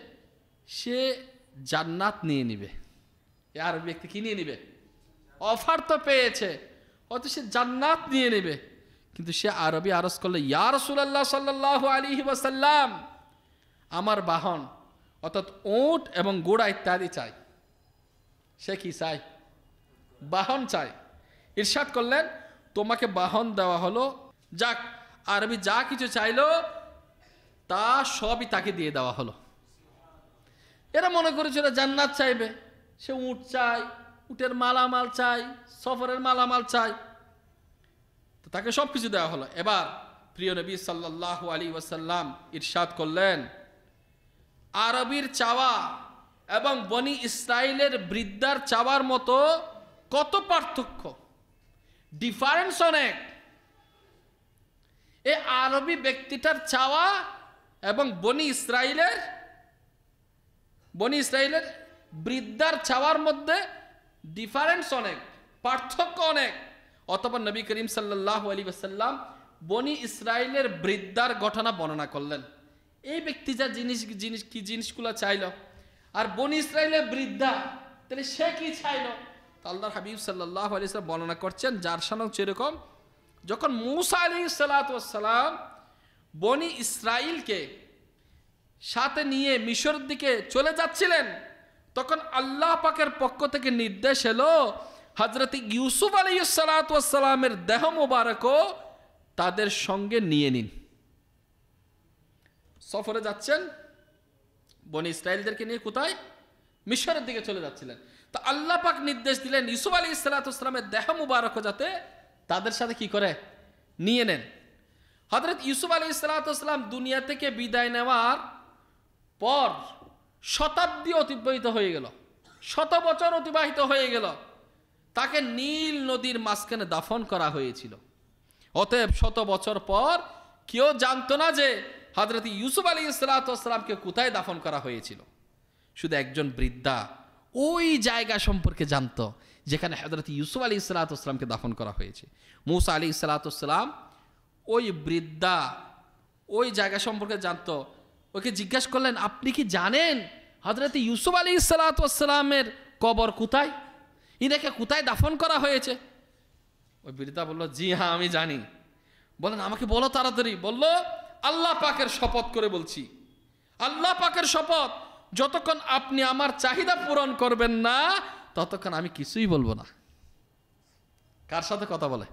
Speaker 3: সে জান্নাত নিয়ে নিবে, আর ব্যক্তি কি নিয়ে নিবে, অফার তো পেয়েছে, হয়তো সে জান্নাত নিয়ে নেবে। কিন্তু সে আরবি আরজ করলে, ইয়া রাসূলুল্লাহ সাল্লাল্লাহু আলাইহি ওয়াসাল্লাম, আমার বাহন অর্থাৎ উট এবং ঘোড়া ইত্যাদি চাই। সে কি চাই, বাহন চাই। ইরশাদ করলেন, তোমাকে বাহন দেওয়া হলো, যাক আরবি যা কিছু চাইলো তা সবই তাকে দিয়ে দেওয়া হলো। এরা মনে করেছিল জান্নাত চাইবে, সে উট চাই, উটের মালামাল চাই, সফরের মালামাল চাই, তো তাকে সব কিছু দেওয়া হলো। এবার প্রিয় নবী সাল্লাল্লাহু আলাইহি ওয়াসাল্লাম ইরশাদ করলেন, আরবির চাওয়া এবং বনি ইসরাইলের বৃদ্ধার চাওয়ার মতো কত পার্থক্য, ডিফারেন্স অনেক। এই আরবি ব্যক্তিটার চাওয়া এবং বনি ইসরাইলের বৃদ্ধার চাওয়ার মধ্যে ডিফারেন্স অনেক, পার্থক্য অনেক। অতঃপর নবী করিম সাল্লাল্লাহু আলাইহি ওয়াসাল্লাম বনি ইসরাইলের বৃদ্ধার ঘটনা বর্ণনা করলেন। এই ব্যক্তি যা জিনিসগুলো চাইল, আর বনি ইসরাইলের বৃদ্ধা, তাহলে সে কি চাইল? আল্লাহর হাবিব সাল্লাল্লাহু আলাইহি ওয়াসাল্লাম বর্ণনা করছেন, যার শানও যেরকম, যখন মূসা আলাইহিস সালাতু ওয়াস সালাম বনি ইসরাইলকে সাথে নিয়ে মিশর দিকে চলে যাচ্ছিলেন, তখন আল্লাহ পাকের পক্ষ থেকে নির্দেশ এলো, হযরত ইউসুফ আলাইহিস সালাতু ওয়াস সালামের দেহ মোবারকও তাদের সঙ্গে নিয়ে নিন। সফরে যাচ্ছেন, বনি ইসরাইলদেরকে নিয়ে কোথায়? মিশরের দিকে চলে যাচ্ছিলেন। তো আল্লাহ পাক নির্দেশ দিলেন ইউসুফ আলাইহিস সালাতু ওয়াস সালামের দেহ মোবারকও যাতে তাদের সাথে কি করে, নিয়ে নেন। হযরত ইউসুফ আলাইহিস সালাতু ওয়াস সালাম দুনিয়া থেকে বিদায় নেওয়ার পর শতাব্দী অতিবাহিত হয়ে গেল, 100 বছর অতিবাহিত হয়ে গেল। তাকে নীল নদীর মাঝখানে দাফন করা হয়েছিল। অতএব 100 বছর পর কেউ জানতো না যে হযরত ইউসুফ আলাইহিস সালাতু ওয়াস সালামকে কোথায় দাফন করা হয়েছিল। শুধু একজন বৃদ্ধা ওই জায়গা সম্পর্কে জানতো যেখানে হযরত ইউসুফ আলাইহিস সালাতু ওয়াস সালামকে দাফন করা হয়েছে। মূসা আলাইহিস সালাতু ওয়াস সালাম ওই বৃদ্ধা ওই জায়গা সম্পর্কে জানতো। ওকে জিজ্ঞাসা করলেন, আপনি কি জানেন হযরত ইউসুফ আলাইহিস সালাতু ওয়াস সালামের কবর কোথায়, ইনাকে কোথায় দাফন করা হয়েছে? ওই বৃদ্ধা বলল, জি হ্যাঁ আমি জানি। বলেন, আমাকে বলো তাড়াতাড়ি। বলল, আল্লাহ পাকের শপথ করে বলছি, আল্লাহ পাকের শপথ, যতক্ষণ আপনি আমার চাহিদা পূরণ করবেন না ততক্ষণ আমি কিছুই বলবো না। কার সাথে কথা বলে?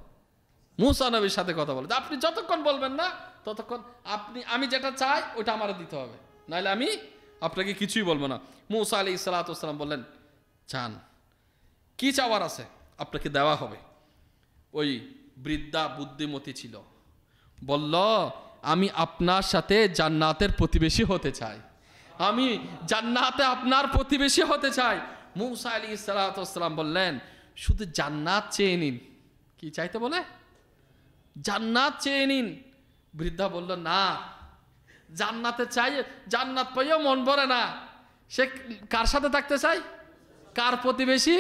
Speaker 3: মূসা নবীর সাথে কথা বলে। আপনি যতক্ষণ বলবেন না ততক্ষণ আমি যেটা চাই ওটা আমার দিতে হবে, নাহলে আমি আপনাকে কিছুই বলবো না। মূসা আলাইহিস সালাতু ওয়াস সালাম বললেন, চান, কি চাওয়ার আছে আপনাকে দেওয়া হবে। ওই বৃদ্ধা বুদ্ধিমতী ছিল, বলল, আমি আপনার সাথে জান্নাতের প্রতিবেশী হতে চাই, আমি জান্নাতে আপনার প্রতিবেশী হতে চাই। মূসা আলাইহিস সালাতু ওয়াস সালাম বললেন, শুধু জান্নাত চেয়ে নিন। কি চাইতে বলে? জান্নাত চেয়ে নিন। বৃদ্ধা বলল, না, জান্নাতে চাই, জান্নাত পাইও মন ভরে না। সে কার সাথে থাকতে চাই? কার প্রতিবেশী?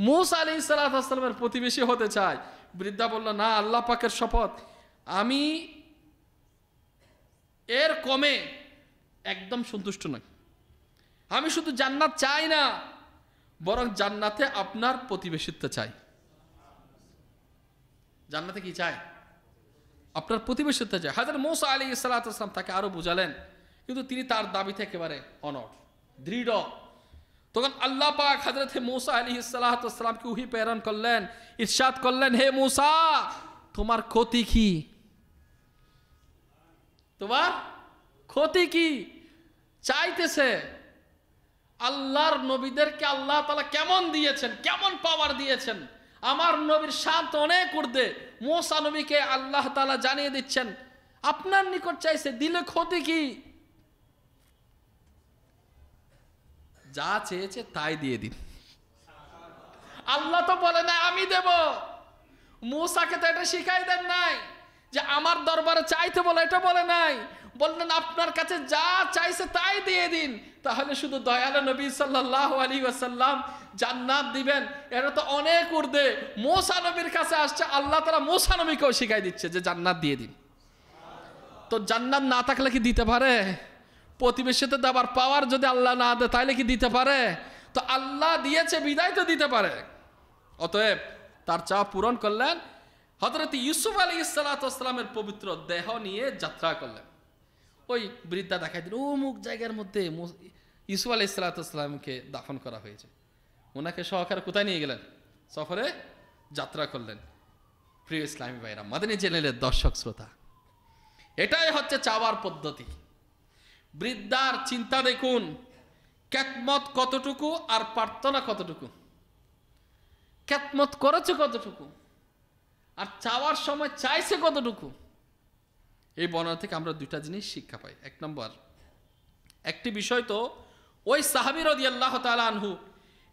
Speaker 3: মূসা আলাইহিস সালাতু ওয়াস সালামের প্রতিবেশী হতে চাই। বৃদ্ধা বলল, না, আল্লাহ পাকের শপথ, আমি এর কমে একদম সন্তুষ্ট নই। আমি শুধু জান্নাত চাই না, বরং জান্নাতে আপনার প্রতিবেশিত্ব চাই। জান্নাতে কি চাই? আপনার প্রতিবেশিত্ব চাই। হযরত মূসা আলাইহিস সালাতু ওয়াস সালাম তাকে আরো বুঝালেন, কিন্তু তিনি তার দাবিতে একেবারে অনড়, দৃঢ়। তখন আল্লাহ পাক হযরত মূসা আলাইহিস সালাতু ওয়াস সালামকে ওহী প্রেরণ করলেন, ইরশাদ করলেন, হে মূসা, তোমার ক্ষতি কি? তোমার ক্ষতি কি? চাইতেছে আল্লাহর নবীদেরকে আল্লাহ তাআলা কেমন দিয়েছেন, কেমন পাওয়ার দিয়েছেন। আমার নবীর শান তো অনেক ঊর্ধ্বে। মূসা নবীকে আল্লাহ তাআলা জানিয়ে দিচ্ছেন, আপনার নিকট চাইছে, দিলে ক্ষতি কি? যা চেয়েছে তাই দিয়ে দিন। আল্লাহ তো বলে না আমি দেব, মূসাকে তো এটা শিখাই দেন নাই যে আমার দরবারে চাইতে বলে, এটা বলে নাই। বললেন আপনার কাছে যা চাইছে তাই দিয়ে দিন, তাহলে শুধু দয়ালু নবী সাল্লাল্লাহু আলাইহি ওয়াসাল্লাম জান্নাত দিবেন। এটা তো অনেক ঊর্ধ্বে। মূসা নবীর কাছে আসছে, আল্লাহ তাআলা মূসা নবীকেও শিখাই দিচ্ছে যে জান্নাত দিয়ে দিন। তো জান্নাত না থাকলে কি দিতে পারে? প্রতিবেশীতে দেওয়ার পাওয়ার যদি আল্লাহ না দেয় তাহলে কি দিতে পারে? তো আল্লাহ দিয়েছে বিদায় তো দিতে পারে। অতএব তার চাওয়া পূরণ করলেন। হযরত ইউসুফ আলাইহিস সালাতু ওয়াস সালামের পবিত্র দেহ নিয়ে যাত্রা করলেন। ওই বৃদ্ধা দেখাই দিল অমুক জায়গার মধ্যে ইউসুফ আলাইহিস সালাতু ওয়াস সালামকে দাফন করা হয়েছে। ওনাকে সহকারে কোথায় নিয়ে গেলেন? সফরে যাত্রা করলেন। প্রিয় ইসলামী ভাইরা, মাদানী চ্যানেলের দর্শক শ্রোতা, এটাই হচ্ছে চাওয়ার পদ্ধতি। বৃদ্ধার চিন্তা দেখুন, কেতমত কতটুকু আর প্রার্থনা কতটুকু। কেতমত করেছে কতটুকু আর চাওয়ার সময় চাইছে কতটুকু। এই বর্ণনা থেকে আমরা দুইটা জিনিস শিক্ষা পাই। এক নম্বর, একটি বিষয় তো ওই সাহাবী রাদিয়াল্লাহু তাআলা আনহু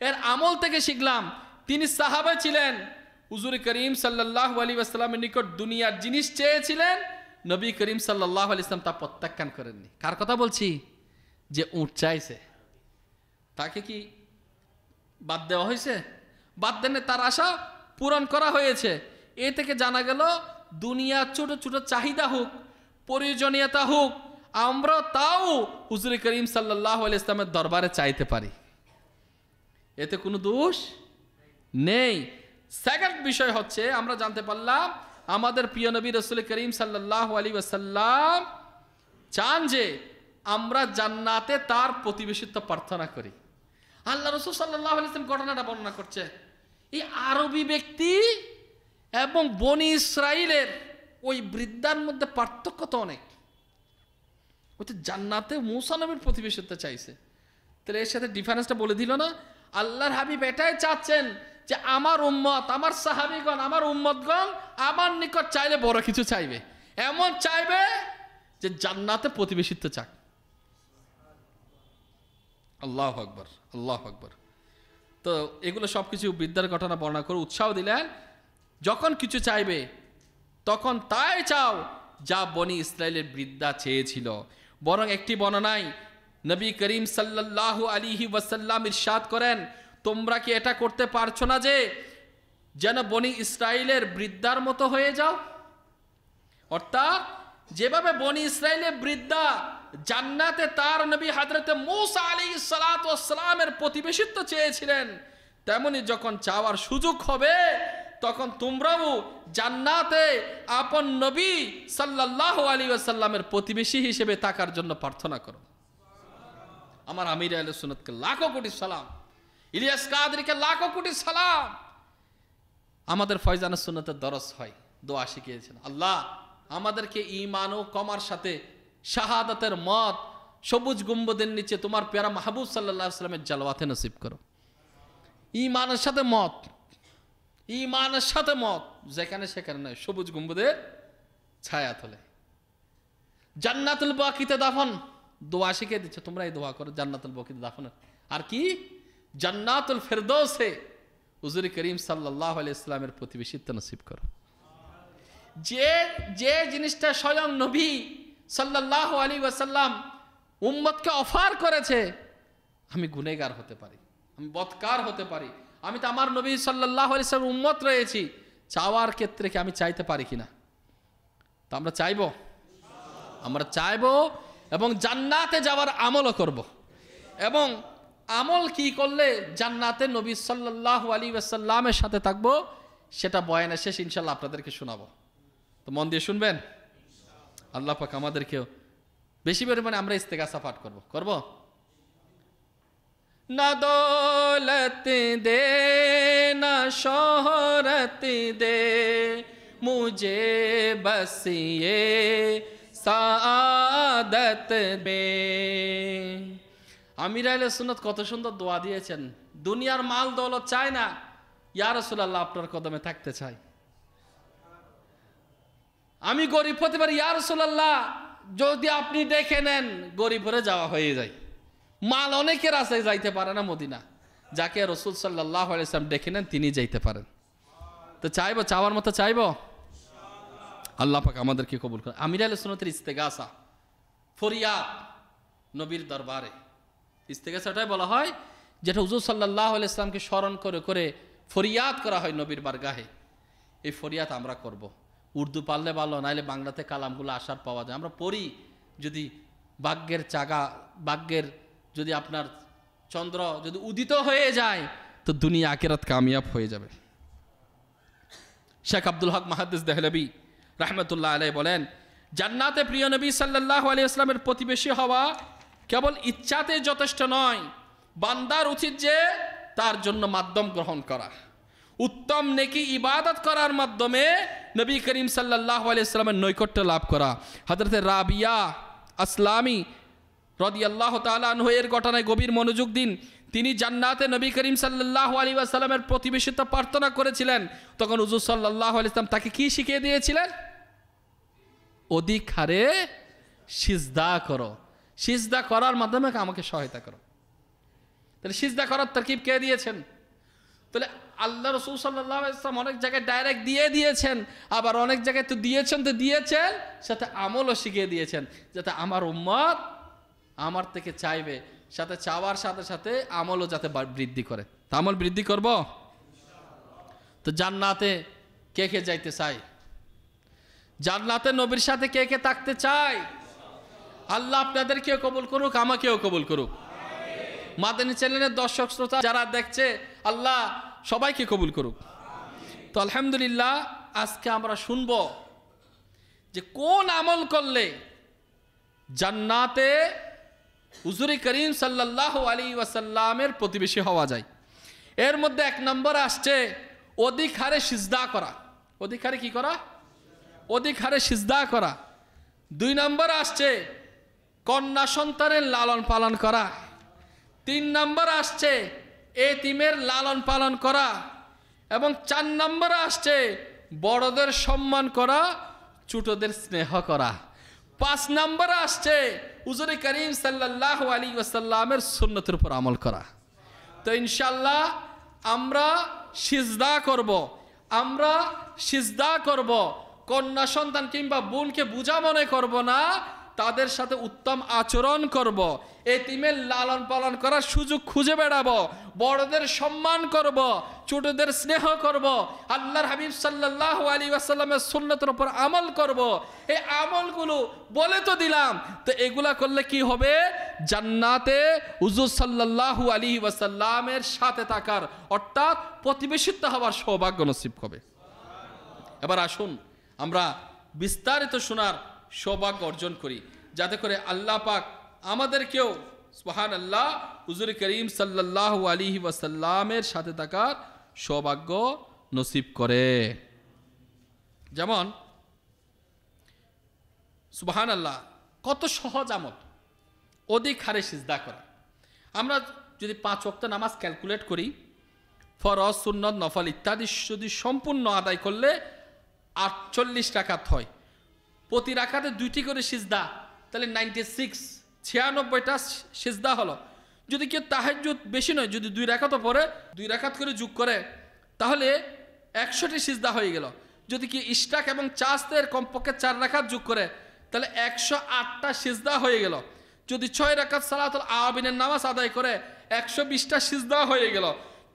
Speaker 3: এর আমল থেকে শিখলাম। তিনি সাহাবা ছিলেন, হুজুর করিম সাল্লাল্লাহু আলাইহি ওয়াসাল্লামের নিকট দুনিয়ার জিনিস চেয়েছিলেন, নবী করিম সাল্লাল্লাহু আলাইহি ওয়াসাল্লাম তা প্রত্যাখ্যান করেননি। কার কথা বলছি? যে উট চাইছে, তাকে কি বাদ দেওয়া হয়েছে? বাদ দেনে, তার আশা পূরণ করা হয়েছে। এ থেকে জানা গেল দুনিয়ার ছোট ছোট চাহিদা হোক, প্রয়োজনীয়তা হোক, আমরা তাও হুজুর করিম সাল্লাল্লাহু আলাইহি ওয়াসাল্লামের দরবারে চাইতে পারি, এতে কোনো দোষ নেই। সেকেন্ড বিষয় হচ্ছে, আমরা জানতে পারলাম আমাদের প্রিয় নবী রাসূল করিম সাল্লাল্লাহু আলাইহি ওয়াসাল্লাম চান যে আমরা জান্নাতে তার প্রতিবেশিত্ব প্রার্থনা করি। আল্লাহ রাসূল সাল্লাল্লাহু আলাইহি ওয়াসাল্লাম ঘটনাটা বর্ণনা করছে। এই আরবি ব্যক্তি এবং বনি ইসরাইলের ওই বৃদ্ধার মধ্যে পার্থক্য তো অনেক। ওই তো জান্নাতে মূসা নবীর প্রতিবেশিত্ব চাইছে, তাহলে এর সাথে ডিফারেন্সটা বলে দিল না? আল্লাহর হাবিব এটাই চাচ্ছেন যে আমার উম্মত, আমার সাহাবীগণ, আমার উম্মতগণ আমার নিকট চাইলে বড় কিছু চাইবে, এমন চাইবে যে জান্নাতে প্রতিবেশিত্ব চাক। আল্লাহু আকবার, আল্লাহু আকবার। তো এগুলো সব কিছু বৃদ্ধার ঘটনা বর্ণনা করে উৎসাহ দিলেন, যখন কিছু চাইবে তখন তাই চাও যা বনি ইসরাইলের বৃদ্ধা চেয়েছিল। বরং একটি বর্ণনায় নবী করিম সাল্লাল্লাহু আলাইহি ওয়াসাল্লাম ইরশাদ করেন, তোমরা কি এটা করতে পারছো না যে যেন বনি ইসরাইলের বৃদ্ধার মতো হয়ে যাও? অর্থাৎ যেভাবে বনি ইসরাইলের বৃদ্ধা জান্নাতে তার নবী হযরতে মূসা আলাইহিস সালাতু ওয়াস সালামের প্রতিবেশিত্ব চেয়েছিলেন, তেমনি যখন চাওয়ার সুযোগ হবে তখন তোমরাও জান্নাতে আপন নবী সাল্লাল্লাহু আলাইহি ওয়াসাল্লামের প্রতিবেশী হিসেবে থাকার জন্য প্রার্থনা করো। আমার আমির আহলে সুন্নাতকে লাখো কোটি সালাম, ইলিয়াস কাদরিকে লাখো কোটি সালাম। আমাদের ফয়জানে সুন্নাতের দরস হয়, দোয়া শিখিয়েছেন, আল্লাহ আমাদেরকে ঈমান ও কমার সাথে শাহাদাতের মত সবুজ গম্বুজের নিচে তোমার প্যারা মাহবুব সাল্লাল্লাহু আলাইহি ওয়াসাল্লামের জালওয়াতে নসিব করো। ঈমানের সাথে মত, ঈমানের সাথে মত, যেখানে সেখানে নয়, সবুজ গম্বুজের ছায়া তলে। জান্নাতুল বাকিতে দাফন, দোয়া শিখিয়ে দিচ্ছে, তোমরা এই দোয়া করো জান্নাতুল বাকিতে দাফনের। আর কি? জান্নাতুল ফেরদৌসে হুজুর করিম সাল্লাল্লাহু আলাইহি ওয়াসাল্লামের প্রতিবেশিত্ব নসিব করো। যে জিনিসটা স্বয়ং নবী সাল্লাল্লাহু আলাইহি ওয়াসাল্লাম উম্মতকে অফার করেছে, আমি গুনেহগার হতে পারি, আমি বদকার হতে পারি, আমি তো আমার নবী সাল্লাল্লাহু আলাইহি ওয়াসাল্লাম উম্মত রয়েছি, চাওয়ার ক্ষেত্রে কি আমি চাইতে পারি কিনা? তো আমরা চাইবো, আমরা চাইবো এবং জান্নাতে যাওয়ার আমলও করব। এবং আমল কি করলে জান্নাতে নবী সাল্লাল্লাহু আলাইহি ওয়াসাল্লামের সাথে থাকবো, সেটা বয়ানের শেষ ইনশাআল্লাহ আপনাদেরকে শোনাবো। তো মন দিয়ে শুনবেন। আল্লাহ পাক আমাদেরকেও বেশি পরিমাণে আমরা ইস্তেগাসা পাঠ করব। না দৌলত দে না শোহরত দে মুঝে বস ये সাআদত বে। আমির আহলে সুন্নাত কত সুন্দর দোয়া দিয়েছেন, দুনিয়ার মাল দৌলত চায় না, ইয়া রাসূলুল্লাহ আপনার কদমে থাকতে চাই। আমি গরিব হতে পারি, ইয়া রাসূলুল্লাহ যদি আপনি দেখে নেন গরিব হয়ে যাওয়া হয়ে যায়। মাল অনেকের আছে, যাইতে পারে না মদিনা, যাকে রাসূল সাল্লাল্লাহু আলাইহি ওয়াসাল্লাম দেখে নেন তিনি যাইতে পারেন। তো চাইবো, চাওয়ার মতো চাইবো। আল্লাহ পাক আমাদেরকে কবুল করে। আমির আহলে সুন্নাতের ইস্তেগাসা, ফরিয়াদ নবীর দরবারে, ইস্তেগাসাটাই বলা হয় যেটা হুজুর সাল্লাল্লাহু আলাইহি ওয়াসাল্লামকে স্মরণ করে করে ফরিয়াদ করা হয় নবীর বারগাহে। এই ফরিয়াদ আমরা করব। উর্দু পারলে ভালো, নাইলে বাংলাতে কালামগুলো আসার পাওয়া যায়, আমরা পড়ি। যদি ভাগ্যের চাগা, ভাগ্যের যদি আপনার চন্দ্র যদি উদিত হয়ে যায়, তো দুনিয়া আখিরাত কামিয়াব হয়ে যাবে। শেখ আব্দুল হক মুহাদ্দিস দেহলভী রাহমাতুল্লাহ আলাইহি বলেন, জান্নাতে প্রিয় নবী সাল্লাল্লাহু আলাইহি ওয়াসাল্লামের প্রতিবেশী হওয়া কেবল ইচ্ছাতে যথেষ্ট নয়, বান্দার উচিত যে তার জন্য মাধ্যম গ্রহণ করা, উত্তম নেকি ইবাদত করার মাধ্যমে নবী করিম সাল্লাল্লাহু আলাইহি ওয়াসাল্লামের নৈকট্য লাভ করা। হযরত রাবিয়া আসলামী রাদিয়াল্লাহু তাআলা আনহু এর ঘটনায় গভীর মনোযোগ দিন। তিনি জান্নাতে নবী করিম সাল্লাল্লাহু আলাইহি ওয়াসাল্লামের প্রতিবেশিত্ব প্রার্থনা করেছিলেন। তখন হুজুর সাল্লাল্লাহু আলাইহি ওয়াসাল্লাম তাকে কি শিখিয়ে দিয়েছিলেন? অধিক হারে সিজদা করো, সিজদা করার মাধ্যমে আমাকে সহায়তা করো। তাহলে সিজদা করার তারকিব কে দিয়েছেন? তাহলে আল্লাহ রাসূল সাল্লাল্লাহু আলাইহি ওয়াসাল্লাম অনেক জায়গায় ডাইরেক্ট দিয়ে দিয়েছেন, আবার অনেক জায়গায় তো দিয়েছেন সাথে আমলও শিখিয়ে দিয়েছেন, যাতে আমার উম্মত আমার থেকে চাইবে, সাথে চাওয়ার সাথে সাথে আমলও যাতে বৃদ্ধি করে। তা আমল বৃদ্ধি করব। তো জান্নাতে কে কে যাইতে চাই? জান্নাতে নবীর সাথে কে কে থাকতে চাই? আল্লাহ আপনাদেরকেও কবুল করুক, আমাকেও কবুল করুক। মাদানী চ্যানেলের দর্শক শ্রোতা যারা দেখছে, আল্লাহ সবাইকে কবুল করুক। তো আলহামদুলিল্লাহ, আজকে আমরা শুনব যে কোন আমল করলে জান্নাতে হুজুর করিম সাল্লাল্লাহু আলাইহি ওয়াসাল্লামের প্রতিবেশী হওয়া যায়। এর মধ্যে 1 নম্বর আসছে অধিক হারে সিজদা করা। অধিক হারে কি করা? অধিক হারে সিজদা করা। 2 নম্বর আসছে কন্যা সন্তানের লালন পালন করা। 3 নম্বর আসছে এতিমের লালন পালন করা। এবং 4 নম্বর আসছে বড়দের সম্মান করা, ছোটদের স্নেহ করা। 5 নম্বর আসছে হুজুর করিম সাল্লাল্লাহু আলাইহি ওয়াসাল্লামের সুন্নতের উপর আমল করা। তো ইনশাআল্লাহ আমরা সিজদা করব, কন্যা সন্তান কিংবা বোনকে বোঝা মনে করব না, তাদের সাথে উত্তম আচরণ করব, এতিমের লালন পালন করার সুযোগ খুঁজে বেড়াবো, বড়দের সম্মান করব, ছোটদের স্নেহ করব, আল্লাহর হাবিব সাল্লাল্লাহু আলাইহি ওয়াসাল্লামের সুন্নতের উপর আমল করব। এই আমলগুলো বলে তো দিলাম, তো এগুলা করলে কি হবে? জান্নাতে হুজুর সাল্লাল্লাহু আলাইহি ওয়াসাল্লামের সাথে থাকার, অর্থাৎ প্রতিবেশিত্ব হওয়ার সৌভাগ্য নসিব হবে। এবার আসুন আমরা বিস্তারিত শোনার সৌভাগ্য অর্জন করি, যাতে করে আল্লাহ পাক আমাদেরকেও সুবহানাল্লাহ হুজুর করিম সাল্লাল্লাহু আলাইহি ওয়াসাল্লামের সাথে থাকার সৌভাগ্য নসিব করে। যেমন সুবহানাল্লাহ, কত সহজ আমল অধিক হারে সিজদা করা। আমরা যদি 5 ওয়াক্ত নামাজ ক্যালকুলেট করি, ফরজ, সুন্নত, নফল ইত্যাদি যদি সম্পূর্ণ আদায় করলে 48 রাকাত হয়। প্রতি রাকাতে 2টি করে সিজদা, তাহলে 96টা সিজদা হলো। যদি কেউ তাহাজ্জুদ বেশি নয়, যদি 2 রাকাতও পড়ে, 2 রাকাত করে যোগ করে, তাহলে 100টি সিজদা হয়ে গেল। যদি কি ইশরাক এবং চাষের কমপক্ষে 4 রাকাত যোগ করে, তাহলে 108টা সিজদা হয়ে গেল। যদি 6 রাকাত সালাতুল আওয়াবিনের নামাজ আদায় করে, 120টা সিজদা হয়ে গেল।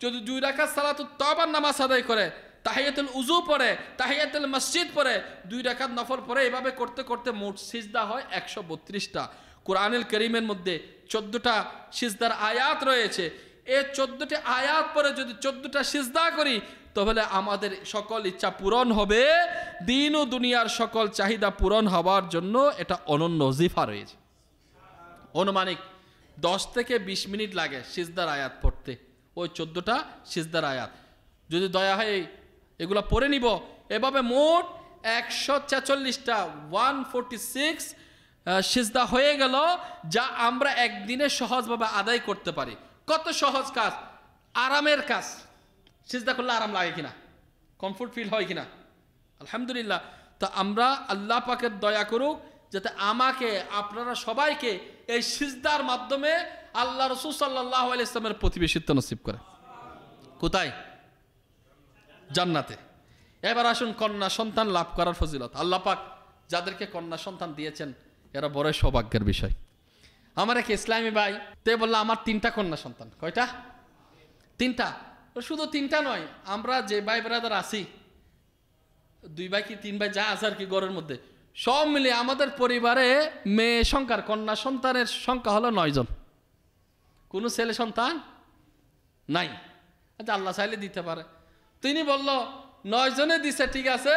Speaker 3: যদি 2 রাকাত সালাতুত তাওবার নামাজ আদায় করে, তাহিয়াতুল উযু পড়ে, তাহিয়াতুল মসজিদ পড়ে, 2 রাকাত নফল পড়ে, এভাবে করতে করতে মোট সিজদা হয় 132টা। কোরআনুল কারীমের মধ্যে 14টা সিজদার আয়াত রয়েছে। এই 14টি আয়াত পরে যদি 14টা সিজদা করি, তাহলে আমাদের সকল ইচ্ছা পূরণ হবে। দিন ও দুনিয়ার সকল চাহিদা পূরণ হওয়ার জন্য এটা অনন্য ওজিফা রয়েছে। অনুমানিক 10 থেকে 20 মিনিট লাগে সিজদার আয়াত পড়তে, ওই 14টা সিজদার আয়াত। যদি দয়া হয় এগুলো পড়ে নিব, এভাবে মোট 146টা 146 সিজদা হয়ে গেল, যা আমরা একদিনে সহজভাবে আদায় করতে পারি। কত সহজ কাজ, আরামের কাজ। সিজদা করলে আরাম লাগে কিনা, কমফোর্ট ফিল হয় কিনা? আলহামদুলিল্লাহ। তো আমরা আল্লাহ পাকের দয়া করুক, যাতে আমাকে আপনারা সবাইকে এই সিজদার মাধ্যমে আল্লাহ রাসূল সাল্লাল্লাহু আলাইহি ওয়াসাল্লামের প্রতিবেশিত্ব নসিব করে। কোথায়? জান্নাতে। এবার আসুন কন্যা সন্তান লাভ করার ফজিলত। আল্লাহ পাক যাদেরকে কন্যা সন্তান দিয়েছেন এরা বড় সৌভাগ্যের বিষয়। আমার এক ইসলামী ভাই তে বললো আমার 3টা কন্যা সন্তান। কয়টা? 3টা। শুধু 3টা নয়, আমরা যে ভাই ব্রাদার আছি 2 ভাই কি 3 ভাই যা আছে আর কি ঘরের মধ্যে, সব মিলে আমাদের পরিবারে মেয়ে সংখ্যার কন্যা সন্তানের সংখ্যা হলো 9 জন। কোনো ছেলে সন্তান নাই। আচ্ছা আল্লাহ চাইলে দিতে পারে। তিনি বলল 9 জনে দিছে ঠিক আছে,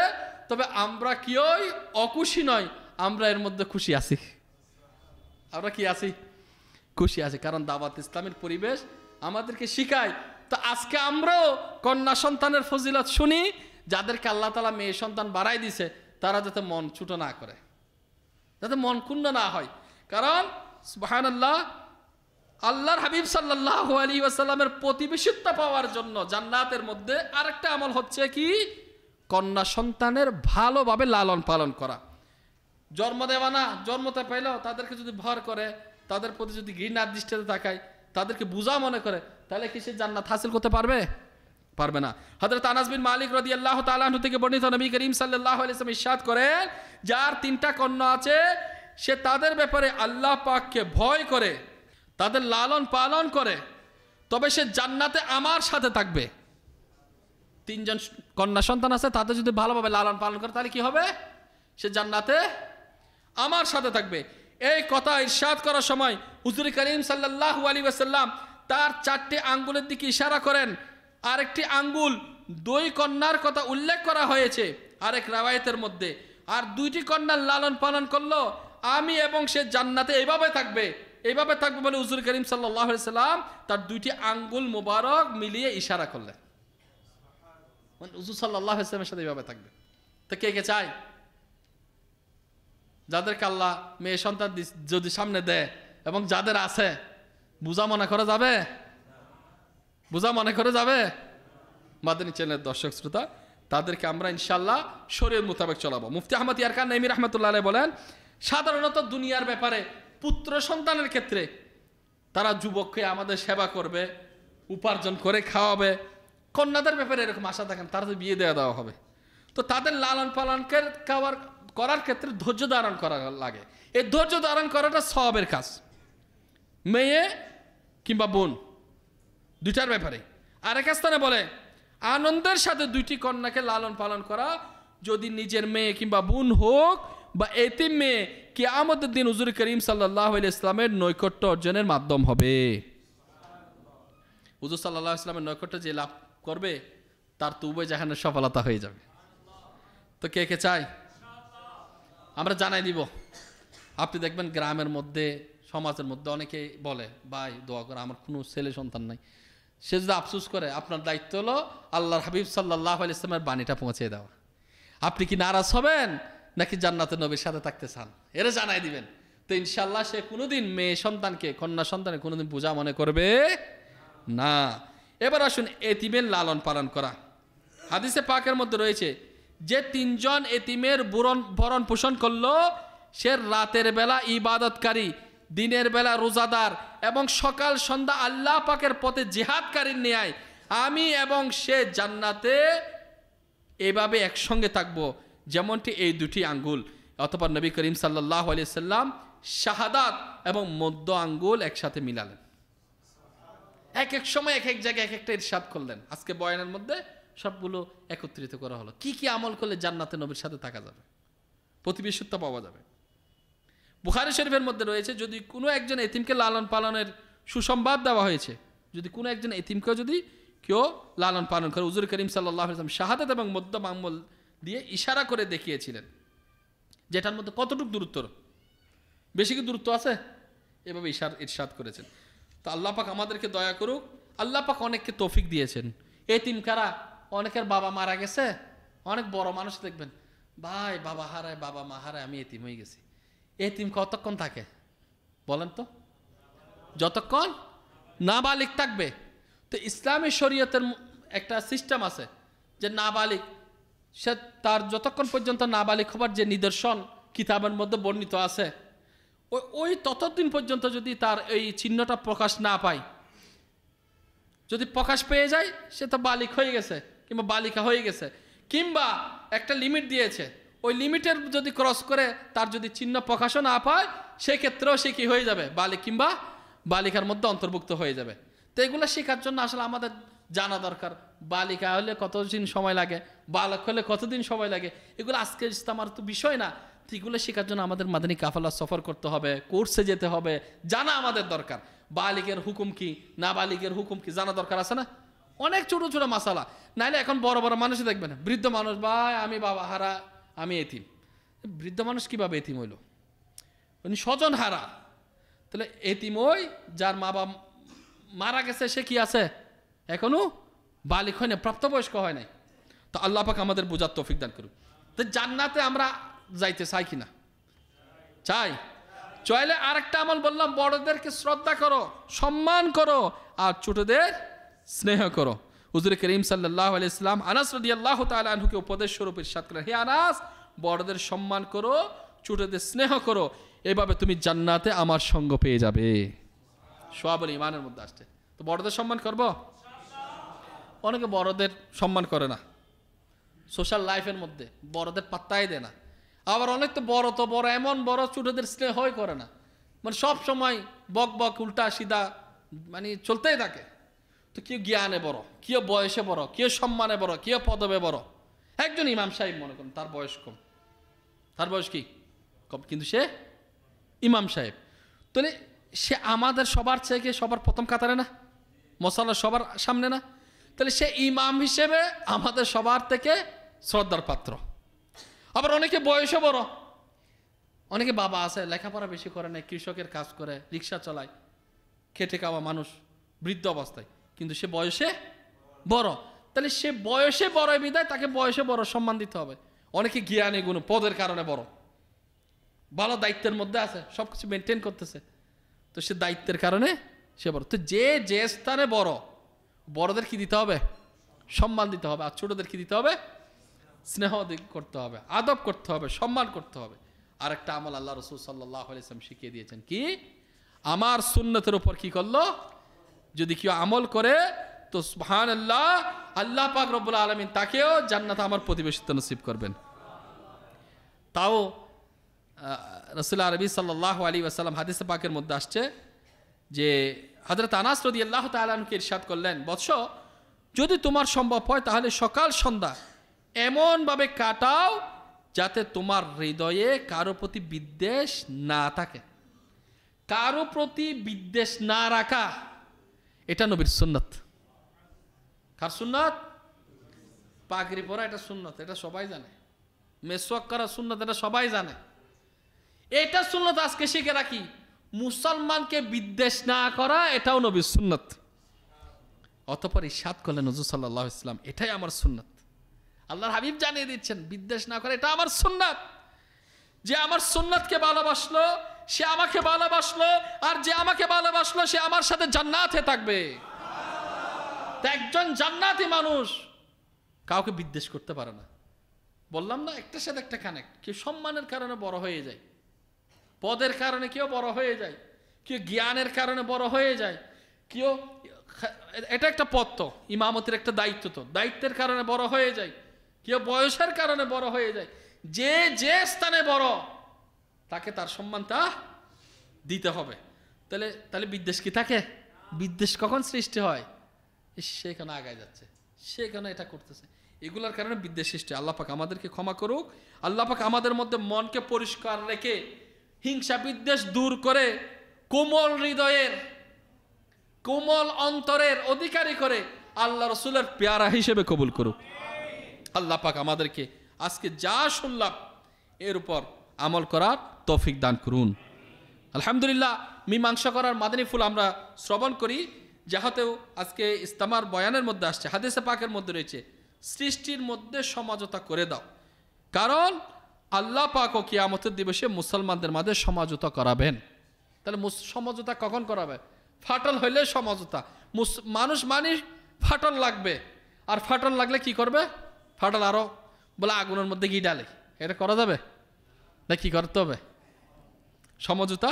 Speaker 3: তবে আমরা কেউই অখুশি নয়, আমরা এর মধ্যে খুশি আছি। আমরা কি আছি? খুশি আছি, কারণ দাওয়াত ইসলামের পরিবেশ আমাদেরকে শিখায়। তো আজকে আমরাও কন্যা সন্তানের ফজিলত শুনি, যাদেরকে আল্লাহ তাআলা মেয়ে সন্তান বাড়াই দিছে তারা যাতে মন ছোট না করে, যাতে মন ক্ষুণ্ণ না হয়। কারণ সুবহানাল্লাহ, আল্লাহর হাবিব সাল্লাল্লাহু আলাইহি ওয়াসাল্লামের প্রতিবেশিত্ব পাওয়ার জন্য জান্নাতের মধ্যে আরেকটা আমল হচ্ছে কি, কন্যা সন্তানের ভালোভাবে লালন পালন করা। জন্ম দেওয়া না, জন্মতে পাইলেও তাদেরকে যদি ভর করে, তাদের প্রতি যদি ঘৃণার দৃষ্টিতে তাকায়, তাদেরকে বুঝা মনে করে, তাহলে কি সে জান্নাত হাসিল করতে পারবে? পারবে না। হযরত আনাস বিন মালিক রাদিয়াল্লাহু তাআলা আনহু থেকে বর্ণিত, নবী করিম সাল্লাল্লাহু আলাইহি ওয়াসাল্লাম ইরশাদ করেন, যার 3টা কন্যা আছে সে তাদের ব্যাপারে আল্লাহ পাককে ভয় করে, তাদের লালন পালন করে, তবে সে জান্নাতে আমার সাথে থাকবে। 3 জন কন্যা সন্তান আছে, তাদের যদি ভালোভাবে লালন পালন করে তাহলে কি হবে? সে জান্নাতে আমার সাথে থাকবে। এই কথা ইরশাদ করার সময় হুজুর করিম সাল্লাল্লাহু আলাইহি ওয়াসাল্লাম তার 4টি আঙ্গুলের দিকে ইশারা করেন। আরেকটি আঙ্গুল 2 কন্যার কথা উল্লেখ করা হয়েছে আরেক রাওয়ায়াতের মধ্যে। আর 2টি কন্যার লালন পালন করলো, আমি এবং সে জান্নাতে এইভাবে থাকবে, এইভাবে থাকবে বলে হুজুর করিম সাল্লাল্লাহু আলাইহি ওয়াসাল্লাম তার 2টি আঙ্গুল মোবারক মিলিয়ে ইশারা করলেন। মানে হুজুর সাল্লাল্লাহু আলাইহি ওয়াসাল্লামের সাথে এইভাবে থাকবে। তো কে কে চায়? যাদেরকে আল্লাহ মেয়ে সন্তান যদি সামনে দেয় এবং যাদের আছে, বুঝা মনে করে যাবে? বুঝা মনে করে যাবে? মাদানী চ্যানেলের দর্শক শ্রোতা, তাদেরকে আমরা ইনশাআল্লাহ শরীয়ত মোতাবেক চলাবো। মুফতি আহমদ ইয়ারকান নাইমি রাহমাতুল্লাহ আলাইহি বলেন, সাধারণত দুনিয়ার ব্যাপারে পুত্র সন্তানের ক্ষেত্রে তারা যুবককে আমাদের সেবা করবে, উপার্জন করে খাওয়াবে। কন্যাদের ব্যাপারে এরকম আশা থাকেন, তারা তো বিয়ে দেওয়া হবে। তো তাদের লালন পালন করার ক্ষেত্রে ধৈর্য ধারণ করা লাগে। এই ধৈর্য ধারণ করাটা সওয়াবের কাজ, মেয়ে কিংবা বোন 2টার ব্যাপারে। আরেক স্থানে বলে, আনন্দের সাথে 2টি কন্যাকে লালন পালন করা, যদি নিজের মেয়ে কিংবা বোন হোক বা এতিম মেয়ে, কিয়ামতের দিন হুজুর করিম সাল্লাল্লাহু আলাইহি ইসলামের নৈকট্য অর্জনের মাধ্যম হবে। হুজুর সাল্লাল্লাহু আলাইহি ইসলামের নৈকট্য যে লাভ করবে তার তো উভয় জাহানের সফলতা হয়ে যাবে। তো কে কে চাই? আমরা জানাই দিব। আপনি দেখবেন গ্রামের মধ্যে, সমাজের মধ্যে অনেকে বলে, ভাই দোয়া করে, আমার কোনো ছেলে সন্তান নাই। সে যদি আফসোস করে, আপনার দায়িত্ব হলো আল্লাহর হাবিব সাল্লাল্লাহু আলাইহি ইসলামের বাণীটা পৌঁছে দেওয়া। আপনি কি নারাজ হবেন নাকি জান্নাতে নবীর সাথে থাকতে চান, এরা জানাই দিবেন। তো ইনশাআল্লাহ সে কোনোদিন মেয়ে সন্তানকে, কন্যা সন্তানকে কোনোদিন বোঝা মনে করবে না। এবার আসুন এতিমের লালন পালন করা। হাদিসে পাকের মধ্যে রয়েছে, যে 3 জন এতিমের ভরণ পোষণ করলো, সে রাতের বেলা ইবাদতকারী, দিনের বেলা রোজাদার এবং সকাল সন্ধ্যা আল্লাহ পাকের পথে জিহাদকারীর ন্যায় আমি এবং সে জান্নাতে এভাবে একসঙ্গে থাকবো, যেমনটি এই 2টি আঙ্গুল। অথবা নবী করিম সাল্লাল্লাহু আলাইহি সাল্লাম শাহাদাত এবং মধ্য আঙ্গুল একসাথে মিলালেন। এক এক সময় এক এক জায়গায় এক একটা ইরশাদ করলেন। আজকে বয়ানের মধ্যে সবগুলো একত্রিত করা হলো। কি কি আমল করলে জান্নাতে নবীর সাথে থাকা যাবে, প্রতিবেশিত্ব পাওয়া যাবে। বুখারী শরীফের মধ্যে রয়েছে, যদি কোনো একজন এতিমকে লালন পালনের সুসংবাদ দেওয়া হয়েছে, যদি কোনো একজন এতিমকে যদি কেউ লালন পালন করে, হুজুর করিম সাল্লাল্লাহু আলাইহি ওয়াসাল্লাম শাহাদাত এবং মধ্যম আঙ্গুল দিয়ে ইশারা করে দেখিয়েছিলেন, যেটার মধ্যে কতটুকু দূরত্ব, বেশি কি দূরত্ব আছে, এভাবে ইরশাদ করেছেন। তো আল্লাহ পাক আমাদেরকে দয়া করুক। আল্লাহ পাক অনেককে তৌফিক দিয়েছেন। এতিম কারা? অনেকের বাবা মারা গেছে, অনেক বড় মানুষ দেখবেন, ভাই বাবা হারায়, বাবা মা হারায়, আমি এতিম হয়ে গেছি। এতিম কতক্ষণ থাকে বলেন তো? যতক্ষণ নাবালিগ থাকবে। তো ইসলামী শরীয়তের একটা সিস্টেম আছে যে নাবালিগ, সে তার যতক্ষণ পর্যন্ত নাবালিগ হবার যে নিদর্শন কিতাবের মধ্যে বর্ণিত আছে, ওই ততদিন পর্যন্ত যদি তার এই চিহ্নটা প্রকাশ না পায়, যদি প্রকাশ পেয়ে যায় সে তো বালিক হয়ে গেছে কিংবা বালিকা হয়ে গেছে। কিংবা একটা লিমিট দিয়েছে, ওই লিমিটের যদি ক্রস করে তার যদি চিহ্ন প্রকাশও না পায়, সেক্ষেত্রেও সে কি হয়ে যাবে, বালিক কিংবা বালিকার মধ্যে অন্তর্ভুক্ত হয়ে যাবে। তো এগুলো শেখার জন্য আসলে আমাদের জানা দরকার, বালিকা হলে কতদিন সময় লাগে, বালক হলে কতদিন সময় লাগে, এগুলো আজকের ইস্তেমার তো বিষয় না। তো এগুলো শেখার জন্য আমাদের মাদানী কাফেলা সফর করতে হবে, কোর্সে যেতে হবে, জানা আমাদের দরকার। বালিকের হুকুম কি, না বালিকের হুকুম কি জানা দরকার আছে না? অনেক ছোটো ছোটো মাসালা। নাইলে এখন বড় বড় মানুষই দেখবেন, বৃদ্ধ মানুষ, ভাই আমি বাবা হারা, আমি এতিম। বৃদ্ধ মানুষ কীভাবে এতিম হইল? উনি স্বজন হারা। তাহলে এতিম ওই যার মা বাবা মারা গেছে, সে কি আছে এখনো বালিক হয় না, প্রাপ্তবয়স্ক হয় নাই। তো আল্লাহ পাক আমাদের বোঝার তৌফিক দান করুন। তো জান্নাতে আমরা যাইতে চাই কিনা? চাই। চাইলে আরেকটা আমল বললাম, বড়দেরকে শ্রদ্ধা করো, সম্মান করো, আর ছোটদের স্নেহ করো। হুজুর করিম সাল্লাল্লাহু আলাইহি সাল্লাম আনাস রাদিয়াল্লাহু তাআলা আনহুকে উপদেশ স্বরূপ ইরশাদ করেন, হে আনাস, বড়দের সম্মান করো, ছোটদের স্নেহ করো, এভাবে তুমি জান্নাতে আমার সঙ্গ পেয়ে যাবে। সওয়াবুল ঈমানের মধ্যে আসছে। তো বড়দের সম্মান করব। অনেকে বড়দের সম্মান করে না, সোশ্যাল লাইফের মধ্যে বড়দের পাত্তাই দেয় না। আবার অনেক তো বড় এমন বড়, ছোটদের স্নেহই করে না, মানে সব সময় বক বক উল্টা সিধা মানে চলতেই থাকে। তো কেউ জ্ঞানে বড়, কেউ বয়সে বড়, কেউ সম্মানে বড়, কেউ পদবে বড়। একজন ইমাম সাহেব মনে করুন, তার বয়স কম, তার বয়স কি কম, কিন্তু সে ইমাম সাহেব। তাহলে সে আমাদের সবার থেকে সবার প্রথম কাতারে না, মশালা সবার সামনে না, তাহলে সে ইমাম হিসেবে আমাদের সবার থেকে শ্রদ্ধার পাত্র। আবার অনেকে বয়সে বড়, অনেকে বাবা আছে, লেখাপড়া বেশি করে না, কৃষকের কাজ করে, রিক্সা চালায়, খেটে খাওয়া মানুষ, বৃদ্ধ অবস্থায়, কিন্তু সে বয়সে বড়। তাহলে সে বয়সে বড় বিদায় তাকে বয়সে বড় সম্মান দিতে হবে। অনেকে জ্ঞানী গুণ, পদের কারণে বড়, ভালো দায়িত্বের মধ্যে আছে, সব কিছু মেনটেন করতেছে, তো সে দায়িত্বের কারণে সে বড়। তো যে স্থানে বড়, বড়দের কি দিতে হবে? সম্মান দিতে হবে। আর ছোটদের কি দিতে হবে? স্নেহ করতে হবে, আদব করতে হবে, সম্মান করতে হবে। আর একটা আমল আল্লাহ রাসূল সাল্লাল্লাহু আলাইহি ওয়াসাল্লাম শিখিয়ে দিয়েছেন, কি? আমার সুন্নতের উপর কি করলো? যদি কেউ আমল করে তো সুবহানাল্লাহ, আল্লাহ পাক রব্বুল আলামিন তাকেও জান্নাতে আমার প্রতিবেশিত্ব নসিব করবেন। তাও রাসূল আরবি সাল্লাল্লাহু আলাইহি ওয়াসাল্লাম হাদিসে পাকের মধ্যে আসছে যে হযরত আনাস রাদিয়াল্লাহু তাআলা আনহুকে ইরশাদ করলেন, বৎস, যদি তোমার সম্ভব হয় তাহলে সকাল সন্ধ্যা এমনভাবে কাটাও যাতে তোমার হৃদয়ে কারো প্রতি বিদ্বেষ না থাকে। কারো প্রতি বিদ্বেষ না রাখা, এটা নবীর সুন্নাত। কার সুন্নাত? পাগড়ি পরা এটা সুন্নাত, এটা সবাই জানে। মেসওয়াক করা সুন্নাত, এটা সবাই জানে। এটা সুন্নাত আজকে শিখে রাখি। মুসলমানকে বিদ্বেষ না করা, এটাও নবীর সুন্নাত। অতঃপর ইরশাদ করলেন হুজুর সাল্লাল্লাহু আলাইহি ওয়াসাল্লাম, এটাই আমার সুন্নাত। আল্লাহর হাবিব জানিয়ে দিচ্ছেন, বিদ্বেষ না করে, এটা আমার সুন্নাত। যে আমার সুন্নাতকে ভালোবাসলো সে আমাকে ভালোবাসলো, আর যে আমাকে ভালোবাসলো সে আমার সাথে জান্নাতে থাকবে। একজন জান্নাতি মানুষ কাউকে বিদ্বেষ করতে পারে না। বললাম না, একটার সাথে একটা কানেক্ট। কেউ সম্মানের কারণে বড় হয়ে যায়, পদের কারণে কেউ বড় হয়ে যায়, কেউ জ্ঞানের কারণে বড় হয়ে যায়, কেউ এটা একটা পদ, তো ইমামতের একটা দায়িত্ব, তো দায়িত্বের কারণে বড় হয়ে যায়, কেউ বয়সের কারণে বড় হয়ে যায়। যে স্থানে বড় তাকে তার সম্মানটা দিতে হবে। তাহলে বিদ্বেষ কি থাকে? বিদ্বেষ কখন সৃষ্টি হয়? সেখানে আগায় যাচ্ছে, সেখানে এটা করতেছে, এগুলোর কারণে বিদ্বেষ সৃষ্টি। আল্লাহ পাক আমাদেরকে ক্ষমা করুক। আল্লাহ পাক আমাদের মধ্যে মনকে পরিষ্কার রেখে হিংসা বিদ্বেষ দূর করে কোমল হৃদয়ের, কোমল অন্তরের অধিকারী করে আল্লাহ রসুলের পেয়ারা হিসেবে কবুল করুক। আল্লাহ পাক আমাদেরকে আজকে যা শুনলাম এর উপর আমল করার তৌফিক দান করুন। আলহামদুলিল্লাহ, মীমাংসা করার মাদানী ফুল আমরা শ্রবণ করি, যাহাতেও আজকে ইস্তেমার বয়ানের মধ্যে আসছে, হাদিসে পাকের মধ্যে রয়েছে, সৃষ্টির মধ্যে সমঝোতা করে দাও, কারণ আল্লাহ পাক ও কিয়ামতের দিবসে মুসলমানদের মাঝে সমঝোতা করাবেন। তাহলে সমঝোতা কখন করাবে? ফাটল হইলে সমঝোতা। মানুষ ফাটল লাগবে, আর ফাটল লাগলে কি করবে? ফাটল আরো বলে আগুনের মধ্যে ঘি ডালে, এটা করা যাবে না? কি করতে হবে? সমঝোতা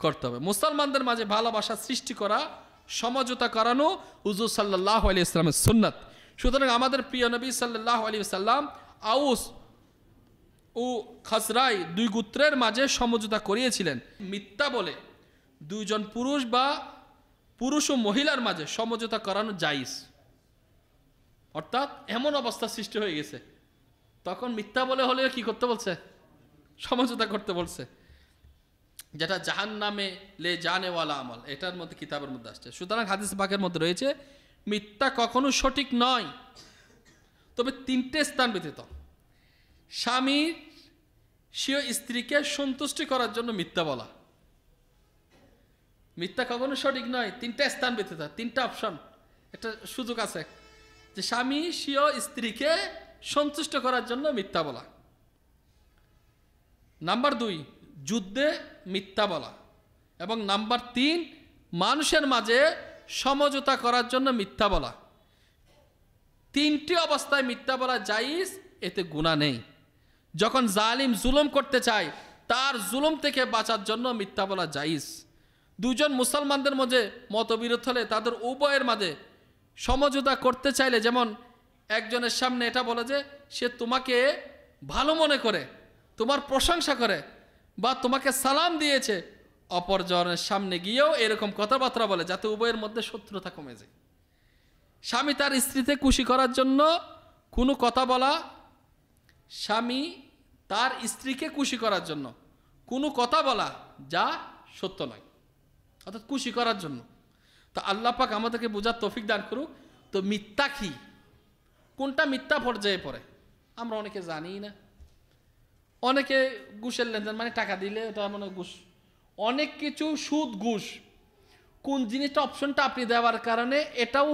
Speaker 3: করতে হবে। মুসলমানদের মাঝে ভালোবাসা সৃষ্টি করা, সমঝোতা করানো হুজুর সাল্লাল্লাহু আলাইহি ওয়াসাল্লামের সুন্নাত। সুতরাং আমাদের প্রিয় নবী সাল্লাল্লাহু আলাইহি ওয়াসাল্লাম আউস ও খাজরাই দুই গোত্রের মাঝে সমঝোতা করিয়েছিলেন। মিথ্যা বলে দুইজন পুরুষ বা পুরুষ ও মহিলার মাঝে সমঝোতা করানো জায়েজ। অর্থাৎ এমন অবস্থা সৃষ্টি হয়ে গেছে, তখন মিথ্যা বলে হলেও কি করতে বলছে? সমঝোতা করতে বলছে, যেটা জাহান্নামে লে জানেওয়ালা আমল, এটার মধ্যে কিতাবের মধ্যে আসছে। সুতরাং হাদিস পাকের মধ্যে রয়েছে মিথ্যা কখনো সঠিক নয়, তবে তিনটে স্থান ব্যতীত। স্বামী স্বীয় স্ত্রীকে সন্তুষ্টি করার জন্য মিথ্যা বলা, মিথ্যা কখনো সঠিক নয়, তিনটা স্থান ব্যতীত, তিনটা অপশন, একটা সুযোগ আছে যে স্বামী স্বীয় স্ত্রীকে সন্তুষ্ট করার জন্য মিথ্যা বলা। নাম্বার 2, যুদ্ধে মিথ্যা বলা। এবং নাম্বার 3, মানুষের মাঝে সমঝোতা করার জন্য মিথ্যা বলা। তিনটি অবস্থায় মিথ্যা বলা জায়েজ, এতে গুনাহ নেই। যখন জালিম জুলুম করতে চায়, তার জুলুম থেকে বাঁচার জন্য মিথ্যা বলা জায়েজ। দুজন মুসলমানদের মধ্যে মতবিরোধ হলে তাদের উভয়ের মাঝে সমঝোতা করতে চাইলে, যেমন একজনের সামনে এটা বলে যে সে তোমাকে ভালো মনে করে, তোমার প্রশংসা করে বা তোমাকে সালাম দিয়েছে, অপরজনের সামনে গিয়েও এরকম কথাবার্তা বলে যাতে উভয়ের মধ্যে শত্রুতা কমে যায়। স্বামী তার স্ত্রীকে খুশি করার জন্য কোনো কথা বলা, স্বামী তার স্ত্রীকে খুশি করার জন্য কোনো কথা বলা যা সত্য নয়, অর্থাৎ খুশি করার জন্য। তো আল্লাহ পাক আমাদেরকে বোঝার তৌফিক দান করুক। তো মিথ্যা কি, কোনটা মিথ্যা পর্যায়ে পড়ে আমরা অনেকে জানি না। অনেকে ঘুষের লেনদেন মানে টাকা দিলে ওটা মানে ঘুষ, অনেক কিছু সুদ ঘুষ, কোন জিনিসটা অপশনটা আপনি দেওয়ার কারণে এটাও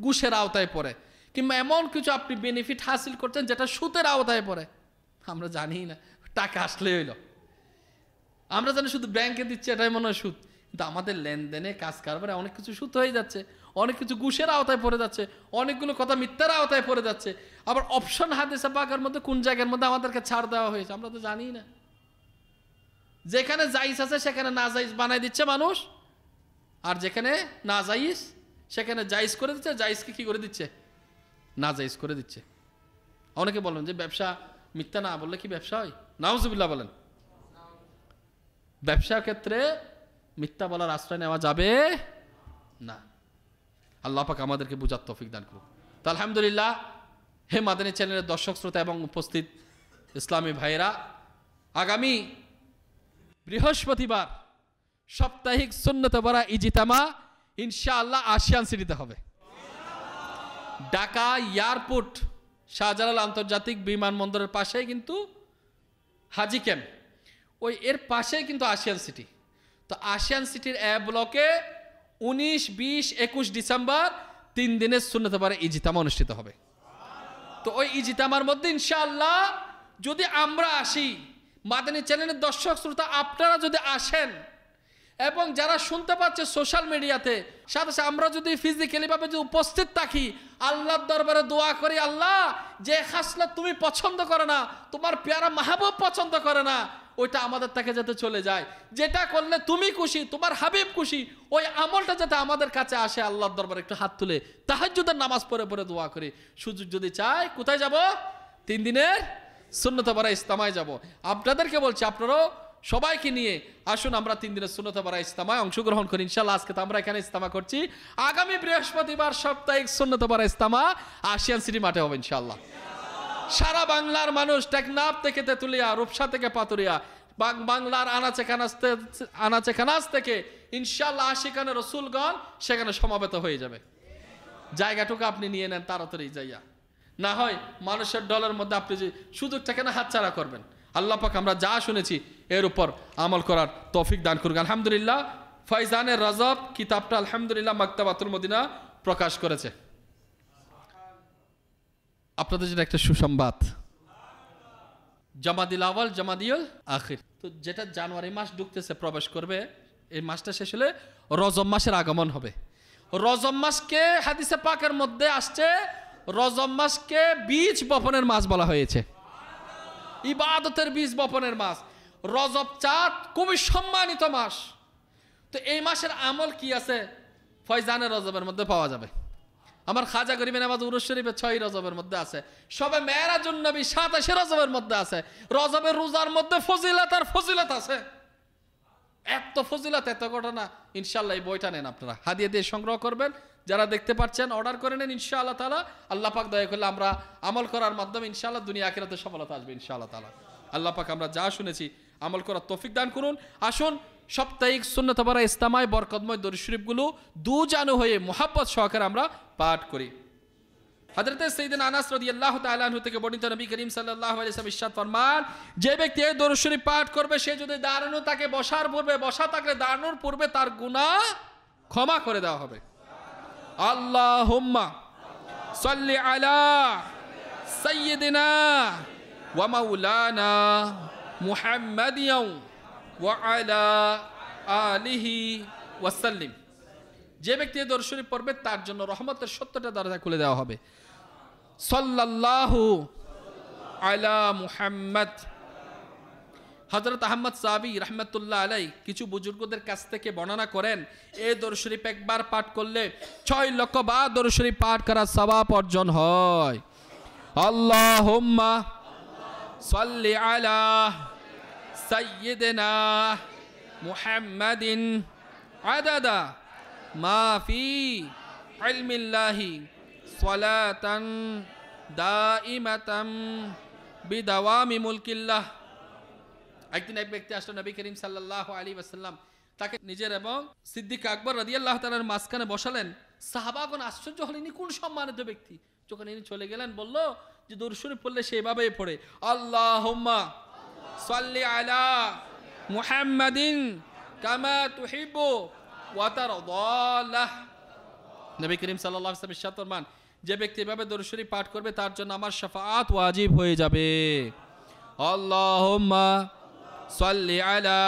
Speaker 3: ঘুষের আওতায় পড়ে, কিংবা এমন কিছু আপনি বেনিফিট হাসিল করছেন যেটা সুদের আওতায় পড়ে, আমরা জানি না। টাকা আসলে হইল, আমরা জানি শুধু ব্যাংকে দিচ্ছে এটাই মনে হয় সুদ, কিন্তু আমাদের লেনদেনে কাজ কারবারে অনেক কিছু সুদ হয়ে যাচ্ছে, অনেক কিছু ঘুষের আওতায় পড়ে যাচ্ছে, অনেকগুলো কথা মিথ্যার আওতায় পড়ে যাচ্ছে। আবার অপশন হাদিসে পাকের মধ্যে কোন জায়গার মধ্যে আমাদেরকে ছাড় দেওয়া হয়েছে আমরা তো জানি না। যেখানে জায়েজ আছে সেখানে না জায়েজ বানাই দিচ্ছে মানুষ, আর যেখানে না জায়েজ সেখানে জায়েজ করে দিচ্ছে, জায়েজকে কি করে দিচ্ছে? না জায়েজ করে দিচ্ছে। অনেকে বলেন যে ব্যবসা মিথ্যা না বললে কি ব্যবসা হয়? নাউজুবিল্লাহ বলেন। ব্যবসার ক্ষেত্রে মিথ্যা বলার আশ্রয় নেওয়া যাবে না। আল্লাহ পাক আমাদেরকে বুঝার তৌফিক দান করুন। তো আলহামদুলিল্লাহ, হে মাদানী চ্যানেলের দর্শক শ্রোতা এবং উপস্থিত ইসলামী ভাইয়েরা, আগামী বৃহস্পতিবার সাপ্তাহিক সুন্নতে ভরা ইজতিমা ইনশাআল্লাহ আশিয়ান সিটিতে হবে। ঢাকা এয়ারপোর্ট শাহজালাল আন্তর্জাতিক বিমানবন্দরের পাশেই কিন্তু হাজি ক্যাম্প, ওই এর পাশেই কিন্তু আশিয়ান সিটি। তো আশিয়ান সিটির এ ব্লকে 19, 20, 21 ডিসেম্বর 3 দিনের সুন্নতে ভরা ইজতিমা অনুষ্ঠিত হবে। তো ওই ইজতিমার মধ্যে ইনশাআল্লাহ যদি আমরা আসি, মাদানী চ্যানেলের দর্শক শ্রোতা আপনারা যদি আসেন, এবং যারা শুনতে পাচ্ছে সোশ্যাল মিডিয়াতে, সাথে সাথে আমরা যদি ফিজিক্যালি ভাবে যদি উপস্থিত থাকি, আল্লাহর দরবারে দোয়া করি, আল্লাহ যে খাসলত তুমি পছন্দ করে না, তোমার পেয়ারা মাহবুব পছন্দ করে না, ওইটা আমাদের থেকে যাতে চলে যায়, যেটা করলে তুমি খুশি, তোমার হাবিব খুশি, ওই আমলটা যাতে আমাদের কাছে আসে। আল্লাহর দরবারে একটু হাত তুলে তাহাজ্জুদের নামাজ পড়ে পড়ে দোয়া করি। সুযোগ যদি চাই কোথায় যাব? 3 দিনের সুন্নতে ভরা ইজতিমায় যাব। আপনাদেরকে বলছি, আপনারাও সবাইকে নিয়ে আসুন, আমরা 3 দিনের সুন্নতে ভরা ইজতিমায় অংশগ্রহণ করি ইনশাআল্লাহ। আজকে তো আমরা এখানে ইজতিমা করছি, আগামী বৃহস্পতিবার সাপ্তাহিক সুন্নতে ভরা ইজতিমা আশিয়ান সিটি মাঠে হবে ইনশাআল্লাহ। সারা বাংলার মানুষ, টেকনাফ থেকে তেতুলিয়া, রূপসা থেকে পাতুরিয়া, বাংলার আনাচে কানাচ থেকে ইনশাআল্লাহ আশিকানে রসুলগণ সেখানে সমাবেত হয়ে যাবে। জায়গাটুকু আপনি নিয়ে নেন তাড়াতাড়ি যাইয়া, না হয় মানুষের দলের মধ্যে আপনি যে সুযোগটাকে না হাতছাড়া করবেন। আল্লাহ পাক আমরা যা শুনেছি এর উপর আমল করার তৌফিক দান করুন। আলহামদুলিল্লাহ, ফয়জানে রজব কিতাবটা আলহামদুলিল্লাহ মাকতাবাতুল মদিনা প্রকাশ করেছে। আপনাদের জন্য একটা সুসংবাদ, জামাদিল আওয়াল জামাদিউল আখির, তো যেটা জানুয়ারি মাস ঢুকতেছে, প্রবেশ করবে, এই মাসটা শেষ হলে রজব মাসের আগমন হবে। রজব মাসকে হাদিসে পাকের মধ্যে আসছে, রজব মাসকে বীজ বপনের মাস বলা হয়েছে, ইবাদতের বীজ বপনের মাস। রজব চাঁদ খুবই সম্মানিত মাস। তো এই মাসের আমল কি আছে ফয়জানে রজবের মধ্যে পাওয়া যাবে। আমার খাজা গরিবে নামাজ উরুস শরীফে 6 রজবের মধ্যে আছে, সবে মেরাজুন নবী 27 রজবের মধ্যে আছে। রজবের রোজার মধ্যে ফজিলত আর ফজিলত আছে, এত ফজিলত, এত ঘটনা। ইনশাআল্লাহ এই বইটা নেন আপনারা, হাদিয়া দিয়ে সংগ্রহ করবেন। যারা দেখতে পাচ্ছেন অর্ডার করে নেন ইনশাআল্লাহ তাআলা। আল্লাহ পাক দয়া করলে আমরা আমল করার মাধ্যমে ইনশাআল্লাহ দুনিয়া আখিরাতে সফলতা আসবে ইনশাআল্লাহ তাআলা। আল্লাহ পাক আমরা যা শুনেছি আমল করার তৌফিক দান করুন। আসুন সাপ্তাহিক সুন্নাত পারা ইস্তেমায় বরকতময় দরুদ শরীফগুলো দুজানু হয়ে মুহাব্বত সহকারে আমরা পাঠ করি। হযরত সাইয়েদনা আনাস রাদিয়াল্লাহু তাআলা আনহু থেকে বর্ণিত, নবী করিম সাল্লাল্লাহু আলাইহি ওয়াসাল্লাম ইরশাদ ফরমান, যে ব্যক্তি এই দরুদ শরীফ পাঠ করবে সে যদি দাঁড়ানো থাকে বসার পূর্বে, বসা থাকলে দাঁড়ানোর পূর্বে তার গুনাহ ক্ষমা করে দেওয়া হবে। আল্লাহুম্মা সাল্লি আলা সাইয়্যিদিনা ওয়া মাওলানা মুহাম্মাদিন ওয়া আলা আলিহি ওয়া সাল্লিম। যে ব্যক্তি দরুদ শরীফ পড়বে তার জন্য রহমতের 70টা দরজা খুলে দেওয়া হবে। সাল্লাল্লাহু আলা মুহাম্মদ। হযরত আহমদ সাহাবী রাহমাতুল্লাহ আলাইহি কিছু বুজুর্গদের কাছ থেকে বর্ণনা করেন, এই দরুদ শরীফ একবার পাঠ করলে 6 লক্ষ বার দরুদ শরীফ পাঠ করার সওয়াব অর্জন হয়। আল্লাহুম্মা সাল্লি আলা সাইয়্যিদিনা মুহাম্মাদিন আদাদা মা ফি ইলমিল্লাহি সালাতান দাইমাতাম বিদাওয়ামি মুলকিল্লাহ। একদিন এক ব্যক্তি আসলো নবী করিম সাল্লাল্লাহু আলাইহি ওয়াসাল্লাম তাকে নিজের এবং সিদ্দিক আকবর রাদিয়াল্লাহু তাআলার মাঝখানে বসালেন। সাহাবাগণ আশ্চর্য হলেন, ইনি কোন সম্মানিত ব্যক্তি। যখন ইনি চলে গেলেন বলল যে দরুদ শরীফ পড়লে সেভাবেই পড়ে, আল্লাহুম্মা সাল্লি আলা মুহাম্মাদিন কামা তুহিব্বু ওয়া তারদা। নবী করিম সাল্লাল্লাহু আলাইহি ওয়াসাল্লাম ইরশাদ ফরমান, যে ব্যক্তি এভাবে দরুদ শরীফ পাঠ করবে তার জন্য আমার শাফাআত ওয়াজিব হয়ে যাবে। আল্লাহুম্মা সাল্লি আলা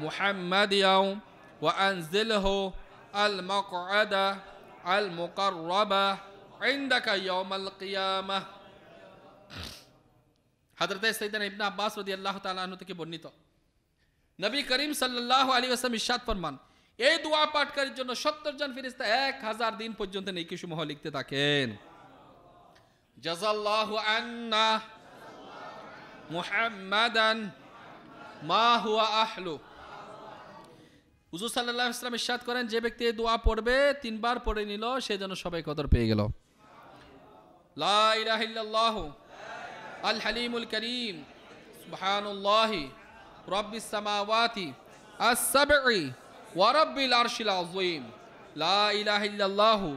Speaker 3: মুহাম্মাদিন ওয়া আনজিলহু আল মাকআদা আল মুকাররাবা ইনদাকা ইয়াউমাল কিয়ামাহ। হযরত সাইয়েদনা ইবনে আব্বাস রাদিয়াল্লাহু তাআলা আনহু থেকে বর্ণিত, নবী করিম সাল্লাল্লাহু আলাইহি ওয়াসাল্লাম ইরশাদ ফরমান, এই দোয়া পাঠকারীর জন্য 70 জন ফেরেশতা 1000 দিন পর্যন্ত নেকি সমূহ লিখতে থাকেন। জাযাল্লাহু আন্না মুহাম্মাদান মা হুয়া আহলু। হুজুর সাল্লাল্লাহু আলাইহি ওয়াসাল্লাম ইরশাদ করেন, যে ব্যক্তি এই দোয়া পড়বে 3 বার পড়ে নিল সে যেন সবাই কদর পেয়ে গেল। লা ইলাহা ইল্লাল্লাহু আল হালিমুল কারীম সুবহানাল্লাহি রাব্বিস সামাওয়াতি আস-সাবঈ ওয়া রাব্বিল আরশিল আযীম। লা ইলাহা ইল্লাল্লাহু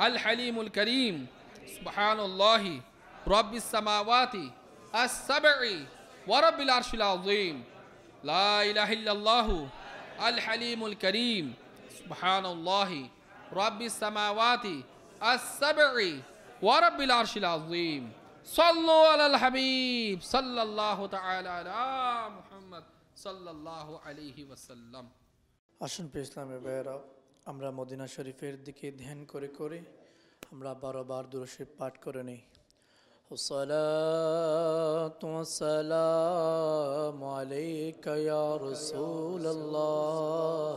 Speaker 3: আল হালিমুল কারীম সুবহানাল্লাহি রাব্বিস সামাওয়াতি আস-সাবঈ ওয়া রাব্বিল আরশিল আযীম। লা ইলাহা ইল্লাল্লাহু আল হালিমুল কারীম সুবহানাল্লাহি রাব্বিস সামাওয়াতি আস-সাবঈ ওয়া রাব্বিল আরশিল আযীম। সাল্লু আলাল হাবিব সাল্লাল্লাহু তাআলা আলা মুহাম্মদ সাল্লাল্লাহু আলাইহি ওয়াসাল্লাম।
Speaker 1: আসুন প্রিয় ইসলামের ভাইয়েরা, আমরা মদিনা শরীফের দিকে ধ্যান করে করে আমরা 12 বার দরুদ শরীফ পাঠ করে নেই। الصلاة والسلام عليك يا رسول الله،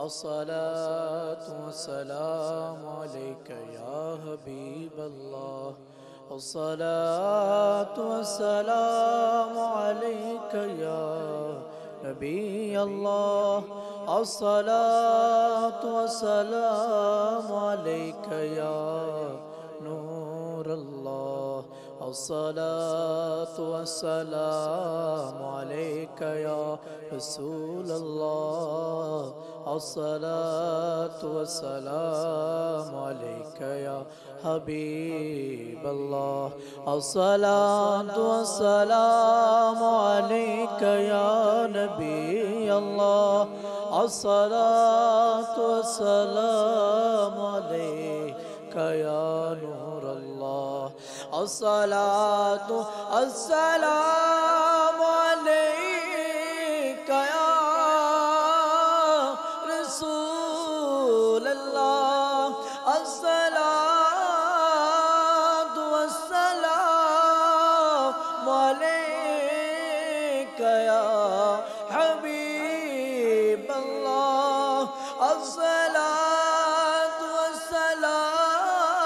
Speaker 1: الصلاة والسلام عليك يا حبيب الله، الصلاة والسلام عليك يا نبي الله، الصلاة والسلام عليك يا نور الله، الصلاة والسلام عليك يا رسول الله، الصلاة والسلام عليك يا حبيب الله، الصلاة والسلام عليك يا نبي الله، الصلاة والسلام عليك يا نور الله، الصلاة والسلام عليك يا رسول الله، الصلاة والسلام عليك يا حبيب الله، الصلاة والسلام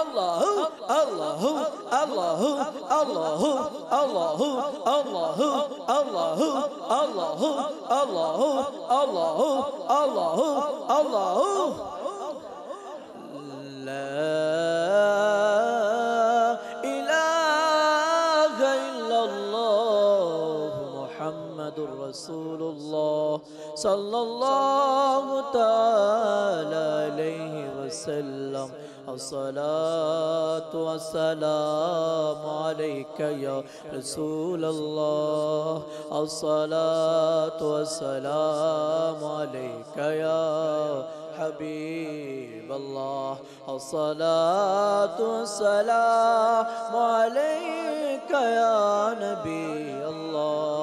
Speaker 1: আল্লাহ আল্লাহ আল্লাহ আল্লাহ আল্লাহ আল্লাহ আল্লাহ আল্লাহ আল্লাহ আল্লাহ আল্লাহ আল্লাহ লা ইলাহা ইল্লাল্লাহ মুহাম্মাদুর রাসূলুল্লাহ সাল্লাল্লাহু তাআলা আলাইহি ওয়াসাল্লাম الصلاة والسلام عليك يا رسول الله الصلاة والسلام عليك يا حبيب الله الصلاة والسلام عليك يا نبي الله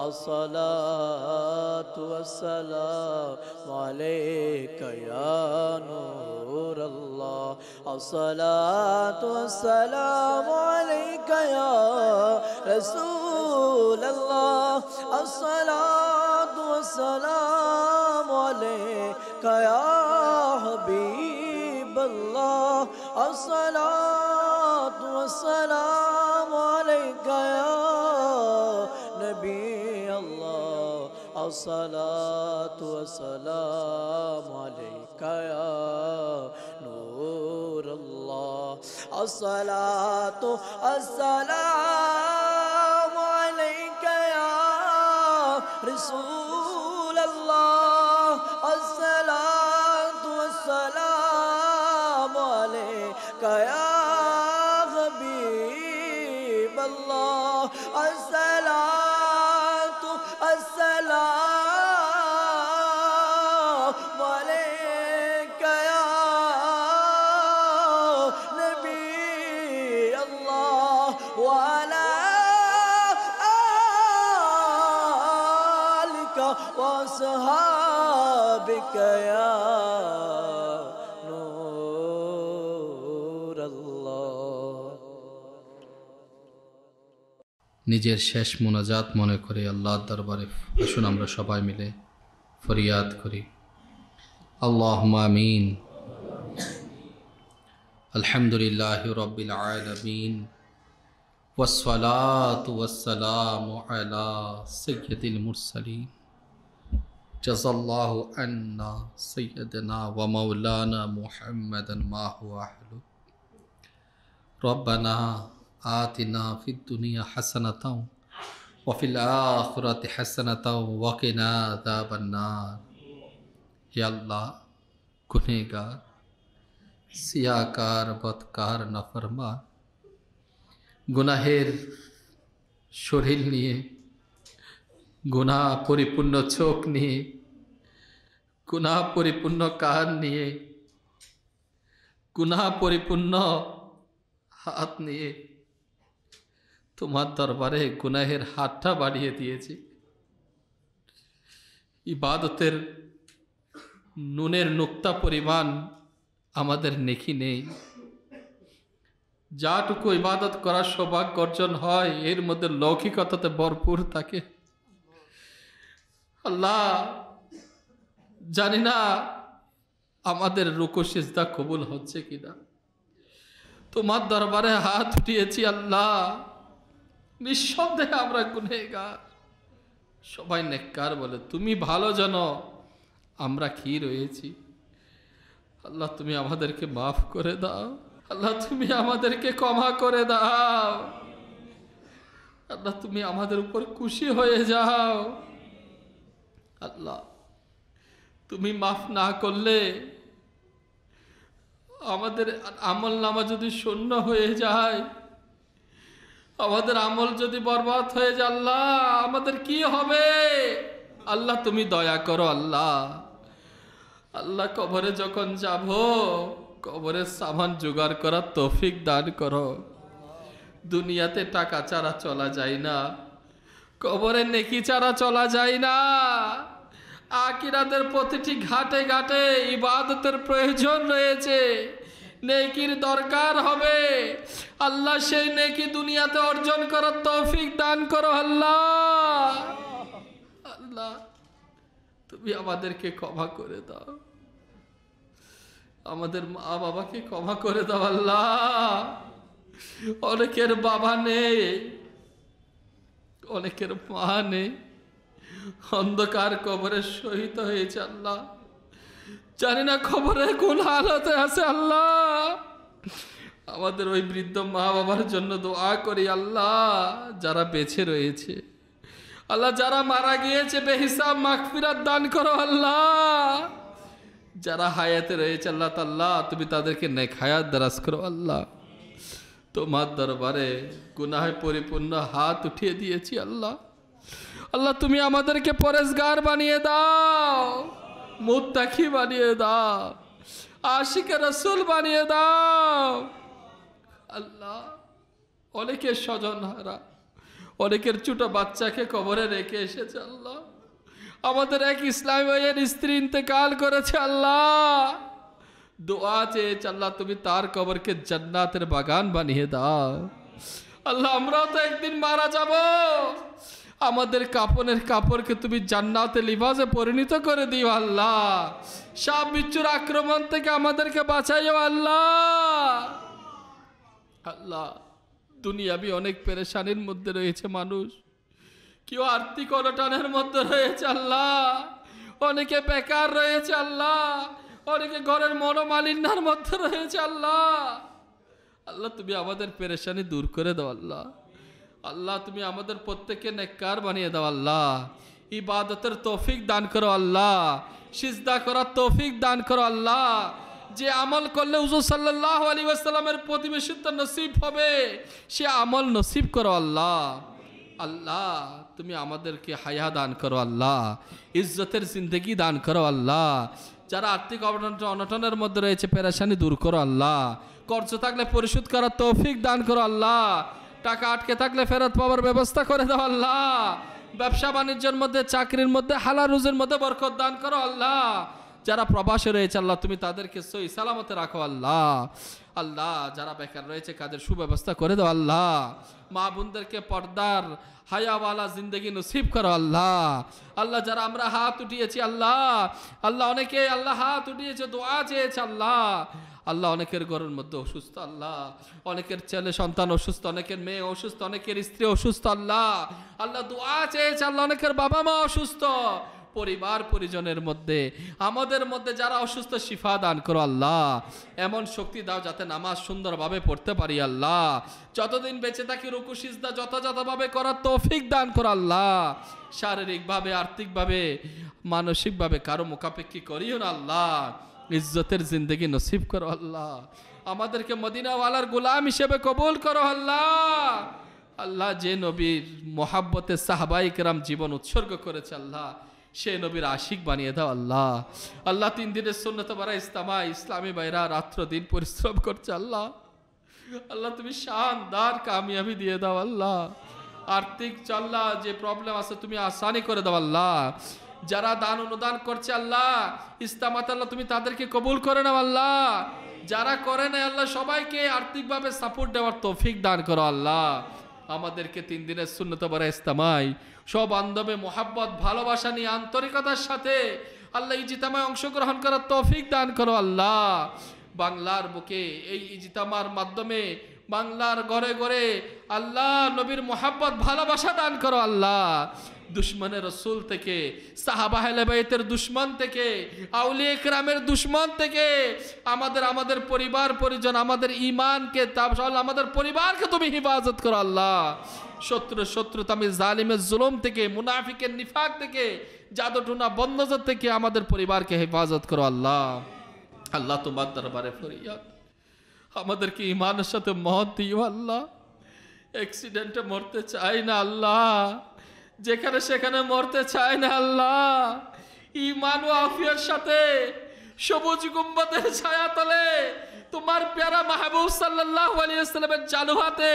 Speaker 1: الصلاة والسلام عليك يا نور الله الصلاة والسلام عليك يا رسول الله الصلاة والسلام عليك يا حبيب الله الصلاة والسلام عليك يا نبي الله الصلاة والسلام عليك يا نور الله الصلاة والسلام عليك يا رسول الله الصلاة والسلام عليك يا حبيب الله الصلاة السلام عليك يا نبي الله وعلى آلك وأصحابك يا نور الله
Speaker 3: নিজের শেষ মোনাজাত মনে করে আল্লাহর দরবারে আসুন আমরা সবাই মিলে ফরিয়াদ করি। আল্লাহুম্মা আমিন। আলহামদুলিল্লাহি রাব্বিল আলামিন ওয়াসসালাতু ওয়াসসালামু আলা সাইয়্যিদিল মুরসালিন জাযাল্লাহু আন্না সাইয়্যিদানা ওয়া মাওলানা মুহাম্মাদান মা হুয়া আহলু রব্বানা آتنا في الدنيا حسنة وفي الآخرة حسنة وقنا عذاب النار يا الله गुनहगार सियाकार बदकार नाफरमान गुनाहेर शरीर निये गुनाह परिपूर्ण चोख निये गुनाह परिपूर्ण कान निये गुनाह परिपूर्ण हाथ निये তোমার দরবারে গুনাহের হাতটা বাড়িয়ে দিয়েছি। ইবাদতের নুনের নুক্তা পরিমাণ আমাদের নেকি নেই। যাটুকু ইবাদত করার সৌভাগ্য অর্জন হয় এর মধ্যে লৌকিকতাতে ভরপুর থাকে। আল্লাহ জানি না আমাদের রুকু সিজদা কবুল হচ্ছে কিনা। তোমার দরবারে হাত উঠিয়েছি আল্লাহ, নিঃসন্দেহে আমরা গুনহগার। সবাই নেককার বলে তুমি ভালো জানো আমরা কি রয়েছি। আল্লাহ তুমি আমাদেরকে মাফ করে দাও, আল্লাহ তুমি আমাদেরকে ক্ষমা করে দাও, আল্লাহ তুমি আমাদের উপর খুশি হয়ে যাও। আল্লাহ তুমি মাফ না করলে আমাদের আমল নামা যদি শূন্য হয়ে যায়, আমাদের আমল যদি বরবাদ হয়ে যায়, আল্লাহ আমাদের কি হবে? আল্লাহ তুমি দয়া করো। আল্লাহ আল্লাহ কবরে যখন যাব কবরের সামান জোগাড় করার তৌফিক দান করো। দুনিয়াতে টাকা ছাড়া চলা যায় না, কবরে নেকি ছাড়া চলা যায় না। আখিরাতের প্রতিটি ঘাটে ঘাটে ইবাদতের প্রয়োজন রয়েছে, নেকির দরকার হবে। আল্লাহ সেই নেকি দুনিয়াতে অর্জন করার তৌফিক দান করো। আল্লাহ আল্লাহ তুমি আমাদেরকে ক্ষমা করে দাও। আমাদের মা বাবাকে ক্ষমা করে দাও আল্লাহ। অনেকের বাবা নেই, অনেকের মা নেই, অন্ধকার কবরে শহীদ হয়েছে আল্লাহ। জানি না খবরে কোন হালতে আছে আল্লাহ। আমাদের ওই বৃদ্ধ মা বাবার জন্য দোয়া করি আল্লাহ, যারা বেঁচে রয়েছে আল্লাহ, যারা মারা গিয়েছে বেহিসাব মাগফিরাত দান করো আল্লাহ। যারা হায়াতে রয়েছে আল্লাহ তাআলা তুমি তাদেরকে নেক হায়াত দারাজ করো আল্লাহ। তোমার দরবারে গুনাহে পরিপূর্ণ হাত উঠিয়ে দিয়েছি আল্লাহ। আল্লাহ তুমি আমাদেরকে পরেজগার বানিয়ে দাও, মুত্তাকি বানিয়ে দাও, আশিকে রসুল বানিয়ে দাও আল্লাহ। অনেকের স্বজন হারা, অনেকের ছোট বাচ্চাকে কবরে রেখে এসেছে আল্লাহ। আমাদের এক ইসলামী ভাইয়ের স্ত্রী ইন্তেকাল করেছে আল্লাহ। দোয়া চেয়েছে আল্লাহ তুমি তার কবরকে জান্নাতের বাগান বানিয়ে দাও আল্লাহ। আমরাও তো একদিন মারা যাব, আমাদের কাপনের কাপড়কে তুমি জান্নাতে লিবাসে পরিণত করে দিও আল্লাহ। সাপ বিচ্ছুর আক্রমণ থেকে আমাদেরকে বাঁচাইও আল্লাহ। আল্লাহ দুনিয়াবি অনেক পেরেশানির মধ্যে রয়েছে মানুষ, কেউ আর্থিক অনটনের মধ্যে রয়েছে আল্লাহ, অনেকে বেকার রয়েছে আল্লাহ, অনেকে ঘরের মনোমালিন্যের মধ্যে রয়েছে আল্লাহ। আল্লাহ তুমি আমাদের পেরেশানি দূর করে দাও আল্লাহ। আল্লাহ তুমি আমাদের প্রত্যেককে নেককার বানিয়ে দাও আল্লাহ। ইবাদতের তৌফিক দান করো আল্লাহ, সিজদা করার তৌফিক দান করো আল্লাহ। যে আমল করলে হুজুর সাল্লাল্লাহু আলাইহি ওয়াসাল্লামের প্রতিবেশিত্ব নসিব হবে সে আমল নসিব করো আল্লাহ। আল্লাহ তুমি আমাদেরকে হায়া দান করো আল্লাহ, ইজ্জতের জিন্দগি দান করো আল্লাহ। যারা আর্থিক অনটনের মধ্যে রয়েছে পেরেশানি দূর করো আল্লাহ। কর্জ থাকলে পরিশোধ করার তৌফিক দান করো আল্লাহ। টাকা আটকে থাকলে ফেরত পাওয়ার ব্যবস্থা করে দাও আল্লাহ। ব্যবসা বাণিজ্যের মধ্যে, চাকরির মধ্যে, হালাল রুজির মধ্যে বরকত দান করো আল্লাহ। যারা প্রবাসে রয়েছে আল্লাহ তুমি তাদেরকে সহি সালামতে রাখো আল্লাহ। আল্লাহ যারা বেকার রয়েছে কাজের সুব্যবস্থা করে দাও আল্লাহ। মা বোনদেরকে পর্দার হায়াওয়ালা জিন্দগি নসিব করো আল্লাহ। আল্লাহ যারা আমরা হাত উঠিয়েছি আল্লাহ, আল্লাহ অনেকে আল্লাহ হাত উঠিয়েছে, দোয়া চেয়েছে আল্লাহ। আল্লাহ অনেকের ঘরের মধ্যে অসুস্থ আল্লাহ, অনেকের ছেলে সন্তান অসুস্থ, অনেকের মেয়ে অসুস্থ, অনেকের স্ত্রী অসুস্থ আল্লাহ। আল্লাহ দোয়া চেয়েছে আল্লাহ, অনেকের বাবা মা অসুস্থ, পরিবার পরিজনের মধ্যে আমাদের মধ্যে যারা অসুস্থ শিফা দান করো আল্লাহ। এমন শক্তি দাও যাতে নামাজ সুন্দরভাবে পড়তে পারি আল্লাহ। যতদিন বেঁচে থাকি রুকু সিজদা যথাযথভাবে করার তৌফিক দান করো আল্লাহ। শারীরিকভাবে, আর্থিকভাবে, মানসিকভাবে কারো মুখাপেক্ষি করিও না আল্লাহ। ইজ্জতের জিন্দগি নসিব করো আল্লাহ। আমাদেরকে মদিনাওয়ালার গোলাম হিসেবে কবুল করো আল্লাহ। আল্লাহ যে নবীর মোহাব্বতে সাহাবায়ে কেরাম জীবন উৎসর্গ করেছে আল্লাহ, সে নবীর আশিক বানিয়ে দাও আল্লাহ। আল্লাহ 3 দিনের সুন্নত বারা ইজতেমা ইসলামী ভাইরা রাত্র দিন পরিশ্রম করছে আল্লাহ। আল্লাহ তুমি শানদার কামিয়াবি দিয়ে দাও আল্লাহ। আর্থিক চাল্লা যে প্রবলেম আছে তুমি আসানি করে দাও আল্লাহ। যারা দান অনুদান করছে আল্লাহ ইস্তামাত আল্লাহ তুমি তাদেরকে কবুল করে নাও আল্লাহ। যারা করে না আল্লাহ সবাইকে আর্থিকভাবে সাপোর্ট দেওয়ার তৌফিক দান করো আল্লাহ। আমাদেরকে 3 দিনের সুন্নত বারা ইজতেমায় সব বান্ধবে মোহাব্বত ভালোবাসা নিয়ে আন্তরিকতার সাথে আল্লাহ ইজতেমায় অংশগ্রহণ করার তৌফিক দান করো আল্লাহ। বাংলার বুকে এই ইজতেমার মাধ্যমে বাংলার ঘরে ঘরে আল্লাহ নবীর মোহাব্বত ভালোবাসা দান করো আল্লাহ। দুশ্মনের রসুল থেকে, সাহাবা আহলে বাইতের দুশ্মন থেকে, আউলিয়া কেরামের দুশ্মন থেকে আমাদের পরিবার পরিজন, আমাদের ঈমানকে, আমাদের পরিবারকে তুমি হিফাজত করো আল্লাহ। শত্রুতামি জালিমের জুলুম থেকে, মুনাফিকের নিফাক থেকে, জাদুটুনা বন্দজত থেকে আমাদের পরিবারকে হেফাজত করো আল্লাহ। আল্লাহ তোমার দরবারে ফরিয়াদ, আমাদেরকে ঈমানের সাথে মওত দিও আল্লাহ। অ্যাক্সিডেন্টে মরতে চাই না আল্লাহ, যেখানে সেখানে মরতে চাই না আল্লাহ। ঈমান ও আফিয়ার সাথে সবুজ গুম্বদের ছায়াতলে তোমার প্যারা মাহবুব সাল্লাল্লাহু আলাইহি ওয়াসাল্লামের জানু হাতে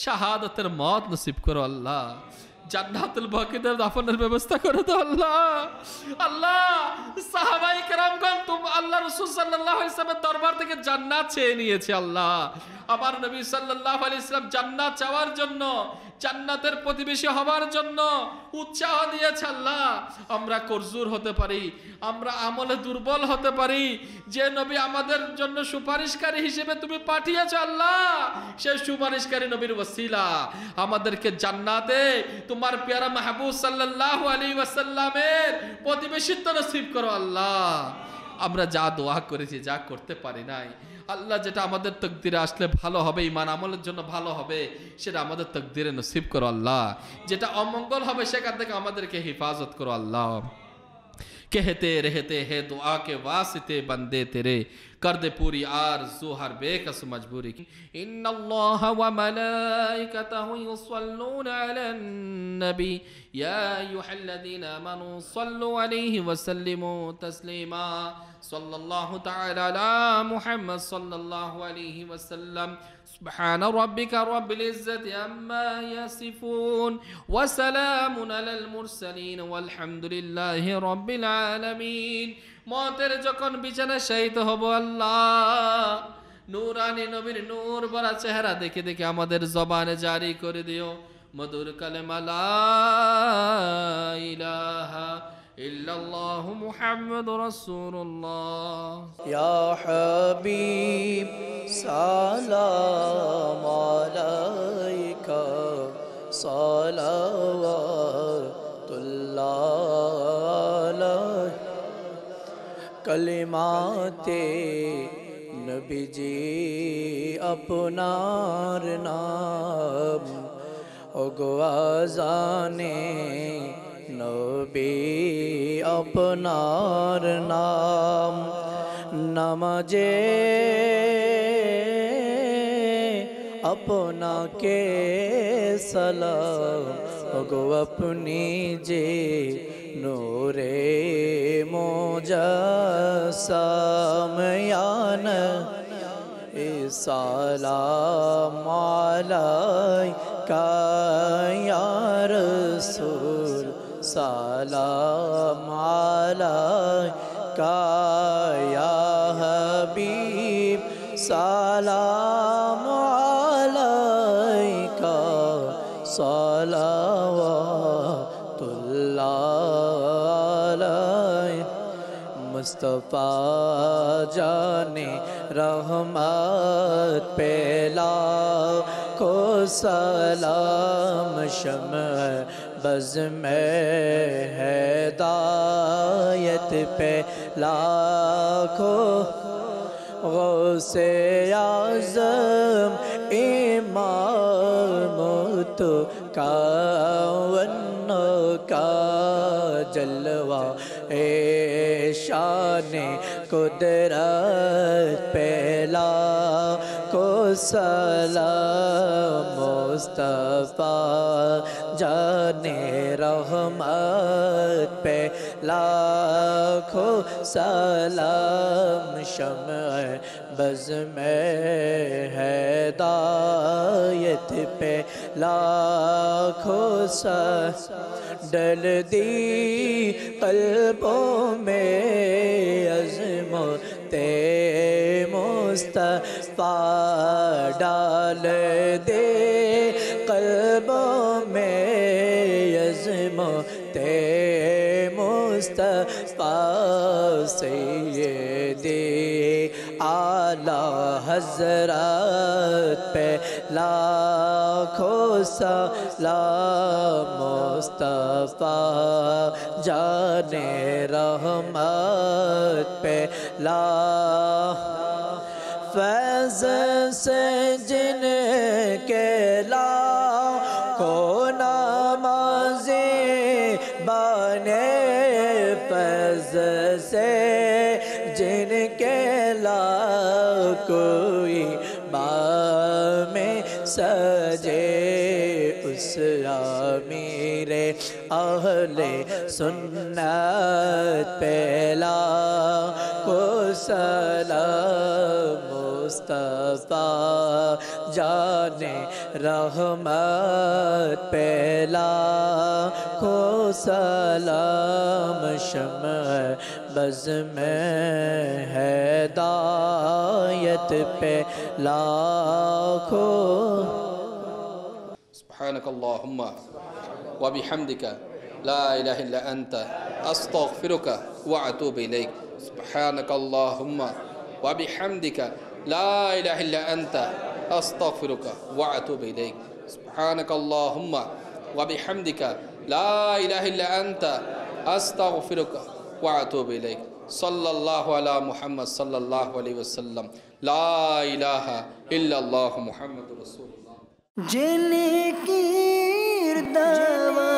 Speaker 3: শাহাদাতের মওত নসিব করো আল্লাহ। জান্নাতুল বাকিদের দাফনের ব্যবস্থা করে দাও আল্লাহ। আল্লাহ সাহাবায়ে কেরামগণ আল্লাহ রাসূল সাল্লাল্লাহু আলাইহি ওয়াসাল্লামের দরবার থেকে জান্নাত চেয়ে নিয়েছে আল্লাহ। আমার নবী সাল্লাল্লাহু আলাইহি ওয়াসাল্লাম জান্নাত চাওয়ার জন্য, জান্নাতের প্রতিবেশী হবার জন্য উৎসাহ দিয়েছে আল্লাহ। আমরা করজুর হতে পারি, আমরা আমলে দুর্বল হতে পারি, যে নবী আমাদের জন্য সুপারিশকারী হিসেবে তুমি পাঠিয়েছো আল্লাহ, সেই সুপারিশকারী নবীর ওসিলা আমাদেরকে জান্নাতে তোমার পেয়ারা মাহবুব সাল্লাল্লাহু আলাইহি ওয়াসাল্লামের প্রতিবেশিত্ব নসিব করো আল্লাহ। আমরা যা দোয়া করেছি, যা করতে পারি নাই আল্লাহ, যেটা আমাদের তকদিরে আসলে ভালো হবে, ঈমান আমলের জন্য ভালো হবে, সেটা আমাদের তকদিরে নসিব করো আল্লাহ। যেটা অমঙ্গল হবে সেখান থেকে আমাদেরকে হিফাজত করো আল্লাহ। कहते रहते हैं दुआ के वास्ते बंदे तेरे, कर दे पूरी आरज़ू हर बेकस मजबूरी की। इन्नल्लाह व मलाइकतहु युसल्लूना अलन नबी या अय्युहल्लज़ीना आमनू सल्लु अलैहि व सल्लिमू तस्लीमा। सल्लल्लाहु तआला अला मुहम्मद सल्लल्लाहु अलैहि वसल्लम। सुब्हान रब्बिका रब्बिल इज्जति अम्मा यसिफून व सलामुन अलल मुरसलीन वल्हम्दुलिल्लाहि रब्बिल आलामीन। मौतेर যখন বিছানায় শায়িত হব আল্লাহ, নূরানি নবীর নূর ভরা চেহারা দেখে দেখে আমাদের জবানে জারি করে দিও মধুর কালেমা লা ইলাহা ইল্লাল্লাহু মুহাম্মাদুর রাসূলুল্লাহ।
Speaker 1: ইয়া হাবিব সালাম আলাইকা সালাওয়াতুল্লাহ कलिमाते नबी जी अपनार नाम ओगो आजाने नबी अपनार नाम नमाजे अपना के सलाम ओगो अपनी जे नूरे मुजस्सम यान सलाम अलैका या रसूल सलाम अलैका या हबीब सलाम अलैका सलावतुल्लाह मुस्तफ़ा जाने रहमत पेला को सलाम शम्अ बज़ में हिदायत पे लाखों गौसे आज़म इमाम तो कावन का जलवा ए शाने कुदरत पहला को सलाम मुस्तफ़ा जाने रहमत पे लाखों सलाम शम्अ बज़ में हिदायत पे लाखों डल दी कल्बों में अज़मते मुस्तफ़ा डाल दे कल्बों में अज़मते मुस्तफ़ा सय्यदे आला हज़रत पे लाखों सलाम मुस्तफ़ा जाने रहमत पे फैज़ से जिनके लाखों नमाज़े बने फैज़ से जिनके कोई में सजे उस मेरे अहले सुन्नत पहला को सलाम मुस्तफ़ा जाने रहमत पेला को सलाम शम्अ बज़ में हिदायत पे लाखों।
Speaker 3: सुब्हानकल्लाहुम्मा व बिहम्दिका ला इलाहा इल्ला अंता अस्तगफिरुका व अतूबु इलैक। सुब्हानकल्लाहुम्मा व बिहम्दिका ला इलाहा इल्ला अंता अस्तगफिरुका व अतूबु इलैक। सुब्हानकल्लाहुम्मा व बिहम्दिका ला इलाहा इल्ला अंता अस्तगफिरुका व अतूबु इलैक। सल्लल्लाहु अला मुहम्मद सल्लल्लाहु अलैहि वसल्लम। ला इलाहा इल्लल्लाहु मुहम्मदुर रसूलुल्लाह।
Speaker 1: जिनकी दवा